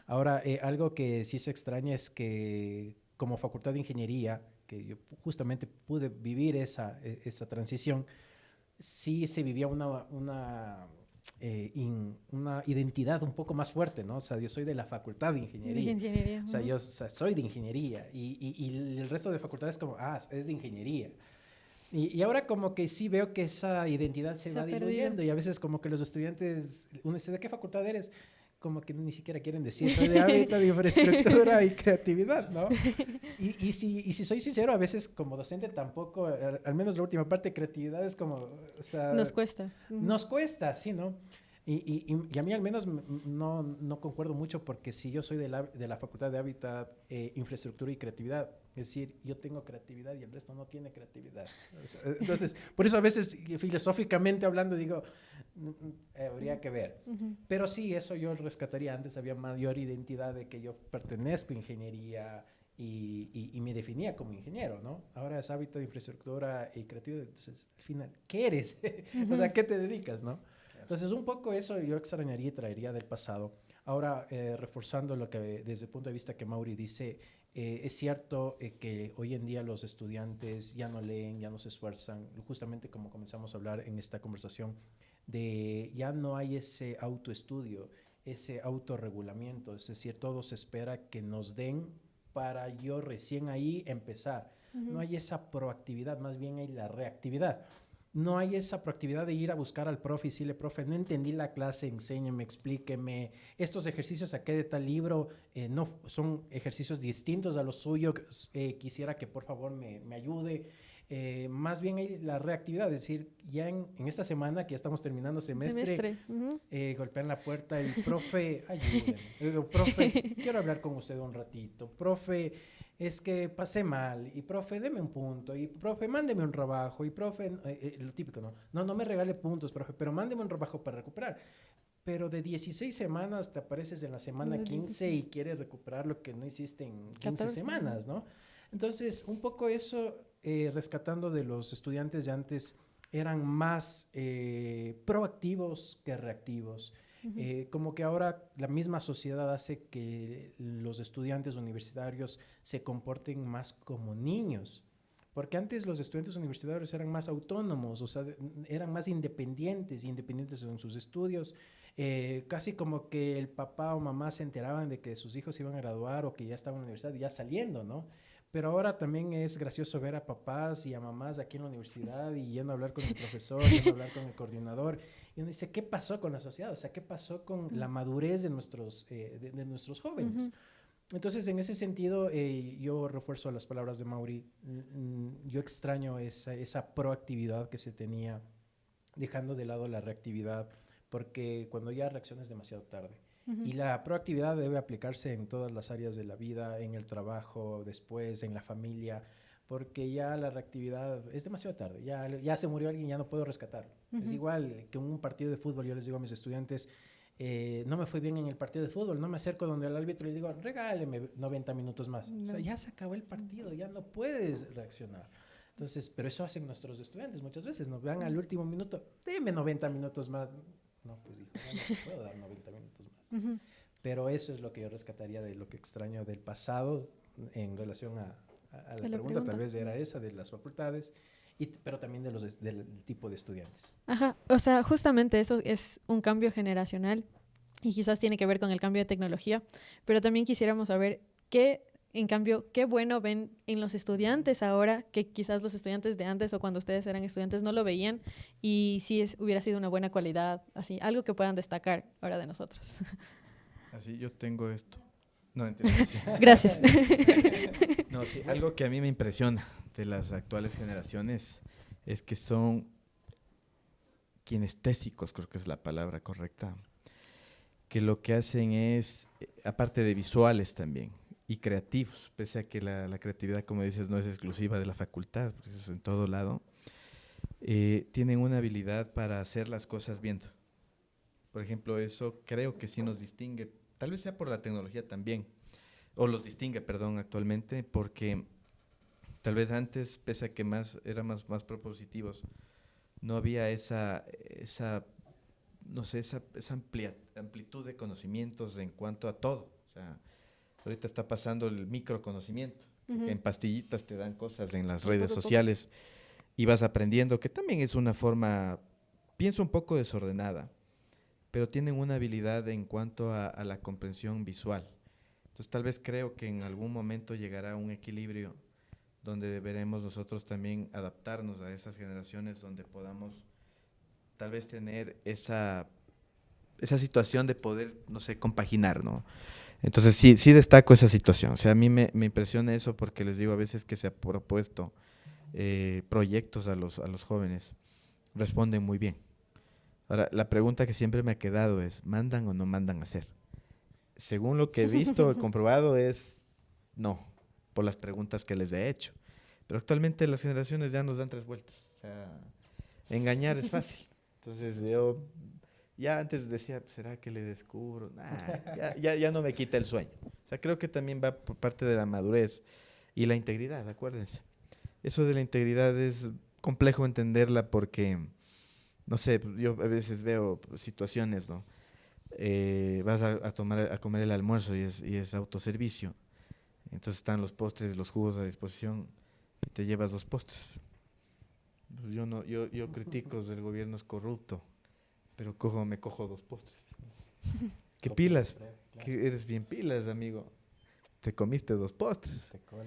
Ahora, algo que sí se extraña es que como facultad de ingeniería, que yo justamente pude vivir esa transición, sí se vivía una identidad un poco más fuerte, ¿no? O sea, yo soy de la facultad de ingeniería. O sea, yo soy de ingeniería y el resto de facultades como, es de ingeniería. Y ahora como que sí veo que esa identidad se va diluyendo y a veces como que los estudiantes, uno dice, ¿de qué facultad eres? Como que ni siquiera quieren decir, soy de hábitat, de infraestructura y creatividad, ¿no? Y si soy sincero, a veces como docente tampoco, al menos la última parte, creatividad es como, o sea... Nos cuesta. Nos cuesta, sí, ¿no? Y a mí al menos no concuerdo mucho porque si yo soy de la Facultad de Hábitat, Infraestructura y Creatividad, es decir, yo tengo creatividad y el resto no tiene creatividad. Entonces, por eso a veces filosóficamente hablando digo, habría que ver. Pero sí, eso yo rescataría. Antes había mayor identidad de que yo pertenezco a ingeniería y me definía como ingeniero, ¿no? Ahora es hábitat, infraestructura y creatividad. Entonces, al final, ¿qué eres? O sea, ¿qué te dedicas, no? Entonces, un poco eso yo extrañaría y traería del pasado. Ahora, reforzando lo que desde el punto de vista que Mauri dice, es cierto que hoy en día los estudiantes ya no leen, ya no se esfuerzan, justamente como comenzamos a hablar en esta conversación, de ya no hay ese autoestudio, ese autorregulamiento, es decir, todo se espera que nos den para yo recién ahí empezar. No hay esa proactividad, más bien hay la reactividad. No hay esa proactividad de ir a buscar al profe y decirle, profe, no entendí la clase, enséñeme, explíqueme. Estos ejercicios saqué de tal libro, no son ejercicios distintos a los suyos. Quisiera que por favor me ayude. Más bien hay la reactividad, es decir, ya en esta semana que ya estamos terminando semestre. Golpean la puerta y profe, ayúdeme. Profe, quiero hablar con usted un ratito. Profe, es que pasé mal, y profe, deme un punto, y profe, mándeme un trabajo, y profe, lo típico, ¿no? No me regale puntos, profe, pero mándeme un trabajo para recuperar. Pero de 16 semanas te apareces en la semana 15 y quieres recuperar lo que no hiciste en 15 semanas, ¿no? Entonces, un poco eso, rescatando de los estudiantes de antes, eran más proactivos que reactivos. Como que ahora la misma sociedad hace que los estudiantes universitarios se comporten más como niños, porque antes los estudiantes universitarios eran más autónomos, o sea, eran más independientes en sus estudios, casi como que el papá o mamá se enteraban de que sus hijos iban a graduar o que ya estaban en la universidad, ya saliendo, ¿no? Pero ahora también es gracioso ver a papás y a mamás aquí en la universidad y yendo a hablar con el profesor, yendo a hablar con el coordinador. Y uno dice, ¿qué pasó con la sociedad? O sea, ¿qué pasó con la madurez de nuestros jóvenes? Entonces, en ese sentido, yo refuerzo las palabras de Mauri. Yo extraño esa proactividad que se tenía, dejando de lado la reactividad, porque cuando ya reaccionas demasiado tarde. Y la proactividad debe aplicarse en todas las áreas de la vida, en el trabajo, después, en la familia, porque ya la reactividad es demasiado tarde. Ya se murió alguien, ya no puedo rescatarlo. Es igual que en un partido de fútbol, yo les digo a mis estudiantes, no me fue bien en el partido de fútbol, no me acerco donde el árbitro y le digo, regáleme 90 minutos más. No. O sea, ya se acabó el partido, ya no puedes reaccionar. Entonces, pero eso hacen nuestros estudiantes muchas veces, nos van al último minuto, deme 90 minutos más. No, pues hijo, ya no te puedo dar 90 minutos más. Pero eso es lo que yo rescataría de lo que extraño del pasado en relación a la pregunta, tal vez era esa de las facultades, pero también del tipo de estudiantes. Ajá, o sea, justamente eso es un cambio generacional y quizás tiene que ver con el cambio de tecnología, pero también quisiéramos saber qué bueno ven en los estudiantes ahora que quizás los estudiantes de antes o cuando ustedes eran estudiantes no lo veían y si hubiera sido una buena cualidad, así, algo que puedan destacar ahora de nosotros. Así, yo tengo esto. No, entiendo. Sí. Gracias. No, sí, algo que a mí me impresiona de las actuales generaciones es que son kinestésicos, creo que es la palabra correcta, que lo que hacen es, aparte de visuales también, y creativos, pese a que la creatividad, como dices, no es exclusiva de la facultad, porque eso es en todo lado, tienen una habilidad para hacer las cosas viendo. Por ejemplo, eso creo que sí nos distingue, tal vez sea por la tecnología también, o los distingue, perdón, actualmente, porque tal vez antes, pese a que éramos más propositivos, no había esa no sé, esa amplitud de conocimientos en cuanto a todo. O sea, ahorita está pasando el microconocimiento, que en pastillitas te dan cosas en las redes sociales y vas aprendiendo, que también es una forma, pienso un poco desordenada, pero tienen una habilidad en cuanto a la comprensión visual. Entonces tal vez creo que en algún momento llegará un equilibrio donde deberemos nosotros también adaptarnos a esas generaciones donde podamos tal vez tener esa situación de poder, no sé, compaginar, ¿no? Entonces sí destaco esa situación. O sea, a mí me impresiona eso porque les digo a veces que se ha propuesto proyectos a los jóvenes, responden muy bien. Ahora, la pregunta que siempre me ha quedado es, ¿mandan o no mandan a hacer? Según lo que he visto, he comprobado es no, por las preguntas que les he hecho. Pero actualmente las generaciones ya nos dan 3 vueltas. O sea, engañar es fácil. Entonces yo ya antes decía, ¿será que le descubro? Nah, ya no me quita el sueño. O sea, creo que también va por parte de la madurez y la integridad, acuérdense. Eso de la integridad es complejo entenderla porque, no sé, yo a veces veo situaciones, ¿no? Vas a comer el almuerzo y es autoservicio. Entonces están los postres, los jugos a disposición y te llevas 2 postres. Pues yo critico del gobierno es corrupto, pero me cojo 2 postres. ¿Qué pilas? Que eres bien pilas, amigo. Te comiste 2 postres. Te colas.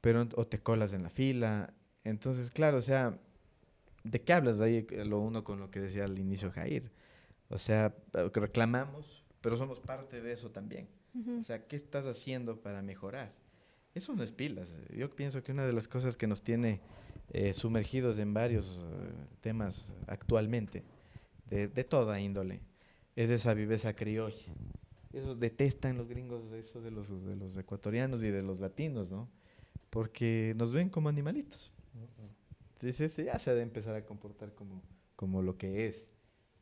Pero, o te colas en la fila. Entonces, claro, o sea, ¿de qué hablas ahí lo uno con lo que decía al inicio Jair? O sea, que reclamamos, pero somos parte de eso también. O sea, ¿qué estás haciendo para mejorar? Eso no es pilas. Yo pienso que una de las cosas que nos tiene sumergidos en varios temas actualmente, de toda índole, es esa viveza criolla. Eso detestan los gringos, eso de los ecuatorianos y de los latinos, ¿no? Porque nos ven como animalitos. Entonces ya se ha de empezar a comportar como lo que es.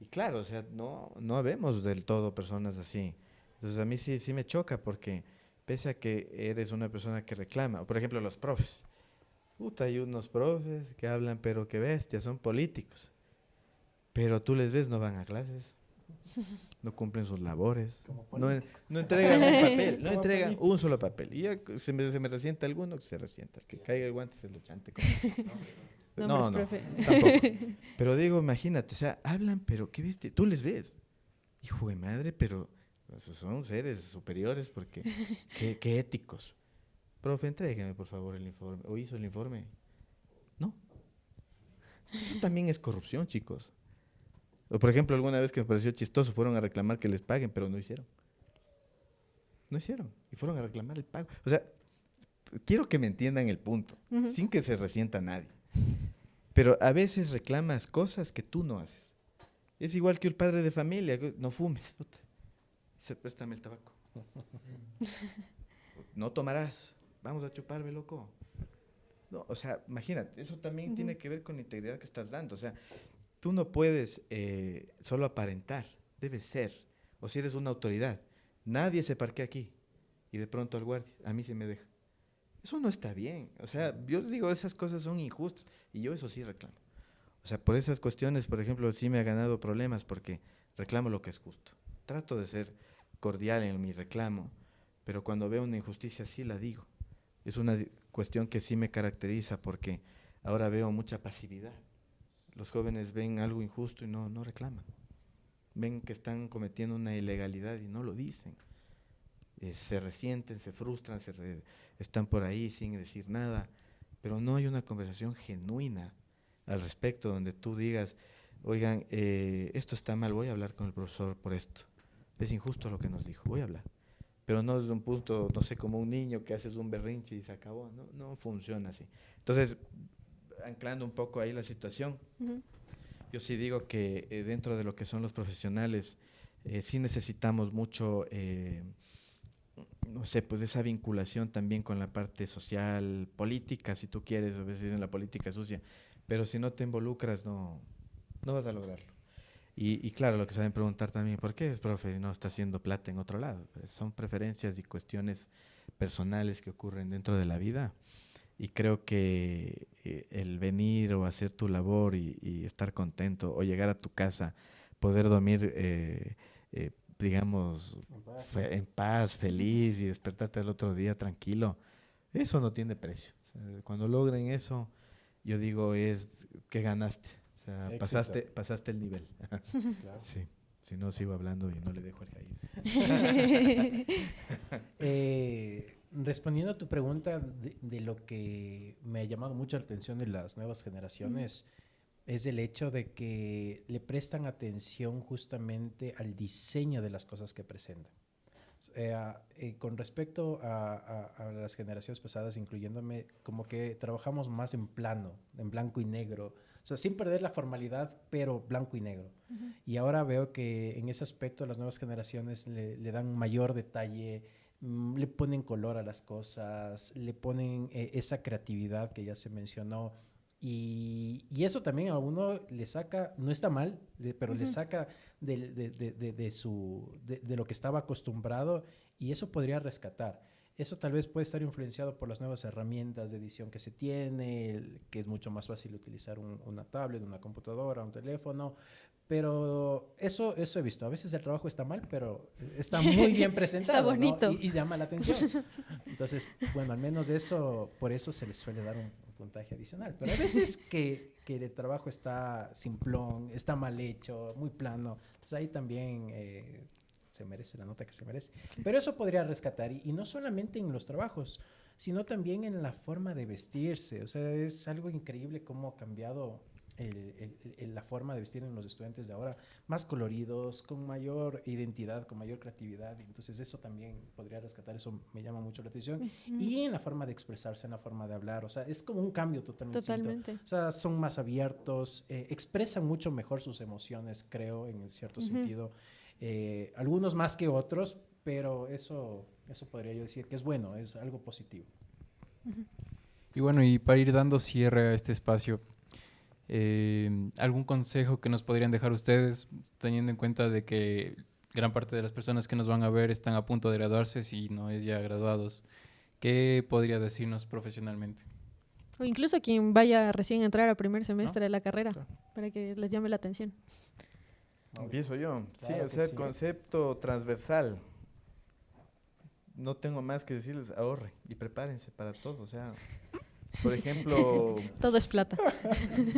Y claro, o sea, no habemos del todo personas así. Entonces a mí sí me choca porque pese a que eres una persona que reclama, por ejemplo los profes, puta, hay unos profes que hablan pero que bestia, son políticos, pero tú les ves, no van a clases, no cumplen sus labores, no entregan un papel, no entregan un solo papel. Y ya se me resiente alguno, que se resienta, el que caiga el guante se lo chante con eso. No, profe. tampoco. Pero digo, imagínate, o sea, hablan, pero qué viste, tú les ves. Hijo de madre, pero son seres superiores porque qué éticos. Profe, entrégame por favor el informe. ¿O hizo el informe? No. Eso también es corrupción, chicos. O por ejemplo, alguna vez que me pareció chistoso, fueron a reclamar que les paguen, pero no hicieron. No hicieron. Y fueron a reclamar el pago. O sea, quiero que me entiendan el punto, sin que se resienta nadie. Pero a veces reclamas cosas que tú no haces. Es igual que el padre de familia, no fumes, puta. Se préstame el tabaco. No tomarás. Vamos a chuparme, loco. No, o sea, imagínate, eso también tiene que ver con la integridad que estás dando. O sea, tú no puedes solo aparentar, debes ser. O si eres una autoridad, nadie se parquea aquí. Y de pronto al guardia, a mí se me deja. Eso no está bien. O sea, yo les digo, esas cosas son injustas. Y yo eso sí reclamo. O sea, por esas cuestiones, por ejemplo, sí me ha ganado problemas porque reclamo lo que es justo. Trato de ser cordial en mi reclamo, pero cuando veo una injusticia sí la digo. Es una cuestión que sí me caracteriza porque ahora veo mucha pasividad. Los jóvenes ven algo injusto y no reclaman. Ven que están cometiendo una ilegalidad y no lo dicen. Se resienten, se frustran, están por ahí sin decir nada, pero no hay una conversación genuina al respecto donde tú digas, oigan, esto está mal, voy a hablar con el profesor por esto. Es injusto lo que nos dijo, voy a hablar. pero no desde un punto, no sé, como un niño que haces un berrinche y se acabó, no funciona así. Entonces, anclando un poco ahí la situación, yo sí digo que dentro de lo que son los profesionales, sí necesitamos mucho, no sé, pues esa vinculación también con la parte social, política, si tú quieres, a veces en la política sucia, pero si no te involucras no vas a lograrlo. Y claro, lo que saben preguntar también, ¿por qué es profe y no está haciendo plata en otro lado? Pues son preferencias y cuestiones personales que ocurren dentro de la vida. Y creo que el venir o hacer tu labor y estar contento o llegar a tu casa, poder dormir, digamos, en paz, feliz y despertarte el otro día tranquilo, eso no tiene precio. O sea, cuando logren eso, yo digo, es que ganaste. O sea, pasaste el nivel. Claro. Sí, si no sigo hablando y no le dejo el Jair. Respondiendo a tu pregunta de lo que me ha llamado mucho la atención de las nuevas generaciones, es el hecho de que le prestan atención justamente al diseño de las cosas que presentan. Con respecto a las generaciones pasadas, incluyéndome, como que trabajamos más en plano, en blanco y negro, o sea, sin perder la formalidad, pero blanco y negro. Y ahora veo que en ese aspecto las nuevas generaciones le dan mayor detalle, le ponen color a las cosas, le ponen esa creatividad que ya se mencionó. Y eso también a uno le saca, no está mal, pero le saca de lo que estaba acostumbrado, y eso podría rescatar. Eso tal vez puede estar influenciado por las nuevas herramientas de edición que se tiene, que es mucho más fácil utilizar una tablet, una computadora, un teléfono. Pero eso he visto. A veces el trabajo está mal, pero está muy bien presentado. Está bonito. ¿No? Y llama la atención. Entonces, bueno, al menos eso, por eso se les suele dar un puntaje adicional. Pero a veces que el trabajo está simplón, está mal hecho, muy plano, pues ahí también se merece la nota que se merece. Pero eso podría rescatar, y no solamente en los trabajos, sino también en la forma de vestirse. O sea, es algo increíble cómo ha cambiado la forma de vestir en los estudiantes de ahora, más coloridos, con mayor identidad, con mayor creatividad. Entonces eso también podría rescatar, eso me llama mucho la atención. Y en la forma de expresarse, en la forma de hablar, o sea, es como un cambio totalmente. O sea, son más abiertos, expresan mucho mejor sus emociones, creo, en cierto sentido. Algunos más que otros, pero eso podría yo decir que es bueno, es algo positivo. Y bueno, y para ir dando cierre a este espacio, ¿algún consejo que nos podrían dejar ustedes, teniendo en cuenta de que gran parte de las personas que nos van a ver están a punto de graduarse, si no es ya graduados? ¿Qué podría decirnos profesionalmente? O incluso quien vaya recién a entrar a primer semestre de la carrera, para que les llame la atención. Empiezo yo. Claro, sí, o sea, concepto transversal. No tengo más que decirles, ahorren y prepárense para todo. O sea, por ejemplo... Todo es plata.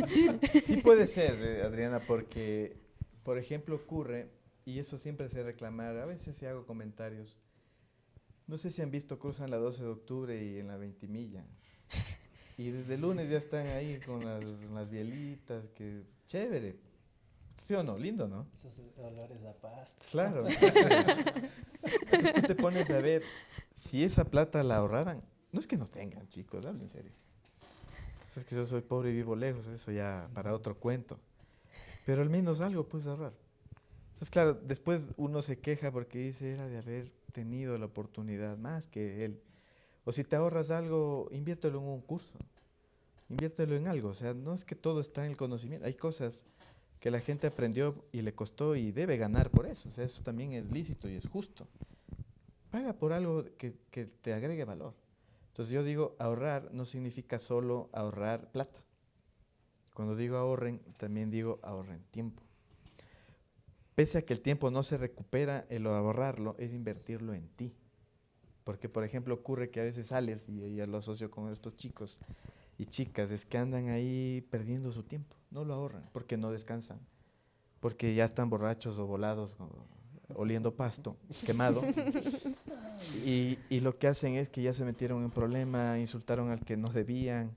Sí puede ser, Adriana, porque, por ejemplo, ocurre, y eso siempre se reclamar, a veces sí hago comentarios. No sé si han visto, cruzan la 12 de octubre y en la Ventimilla. Y desde el lunes ya están ahí con las bielitas, que chévere. ¿Sí o no? Lindo, ¿no? Esos olores a pasto. Claro. Entonces tú te pones a ver, si esa plata la ahorraran, no es que no tengan, chicos, hablen en serio. Es que yo soy pobre y vivo lejos, eso ya para otro cuento. Pero al menos algo puedes ahorrar. Entonces, claro, después uno se queja porque dice, era de haber tenido la oportunidad más que él. O si te ahorras algo, inviértelo en un curso. Inviértelo en algo. O sea, no es que todo está en el conocimiento. Hay cosas que la gente aprendió y le costó y debe ganar por eso. O sea, eso también es lícito y es justo. Paga por algo que te agregue valor. Entonces yo digo, ahorrar no significa solo ahorrar plata. Cuando digo ahorren, también digo ahorren tiempo. Pese a que el tiempo no se recupera, el ahorrarlo es invertirlo en ti. Porque, por ejemplo, ocurre que a veces sales, y ya lo asocio con estos chicos y chicas, es que andan ahí perdiendo su tiempo. No lo ahorran porque no descansan, porque ya están borrachos o volados, oliendo pasto, quemado. Y lo que hacen es que ya se metieron en un problema, insultaron al que no debían,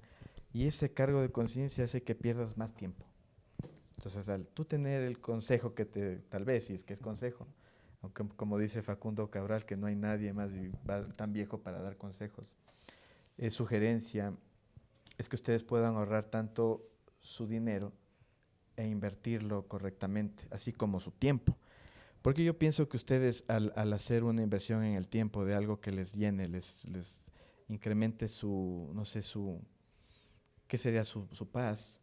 y ese cargo de conciencia hace que pierdas más tiempo. Entonces, al tú tener el consejo que tal vez, si es que es consejo, aunque como dice Facundo Cabral, que no hay nadie más tan viejo para dar consejos. Sugerencia es que ustedes puedan ahorrar tanto su dinero e invertirlo correctamente, así como su tiempo. Porque yo pienso que ustedes al hacer una inversión en el tiempo de algo que les llene, les incremente su, no sé, ¿qué sería su paz?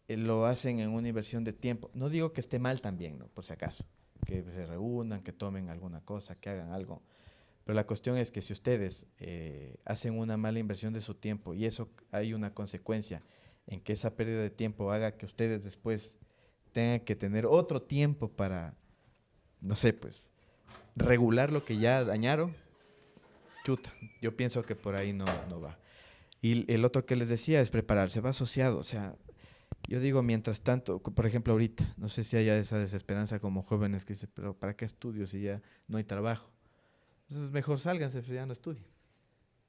Lo hacen en una inversión de tiempo. No digo que esté mal también, ¿no? Por si acaso, que se reúnan, que tomen alguna cosa, que hagan algo. Pero la cuestión es que si ustedes hacen una mala inversión de su tiempo y eso hay una consecuencia en que esa pérdida de tiempo haga que ustedes después tengan que tener otro tiempo para, no sé, pues, regular lo que ya dañaron, chuta, yo pienso que por ahí no va. Y el otro que les decía es prepararse, va asociado, o sea, yo digo, mientras tanto, por ejemplo, ahorita, no sé si haya esa desesperanza como jóvenes que dicen, pero ¿para qué estudio si ya no hay trabajo? Entonces mejor sálganse, pues ya no estudien.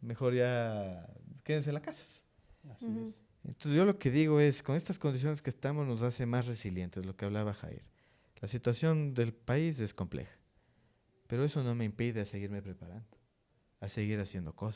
Mejor ya quédense en la casa. Así es. Entonces yo lo que digo es, con estas condiciones que estamos nos hace más resilientes, lo que hablaba Jair. La situación del país es compleja, pero eso no me impide a seguirme preparando, a seguir haciendo cosas.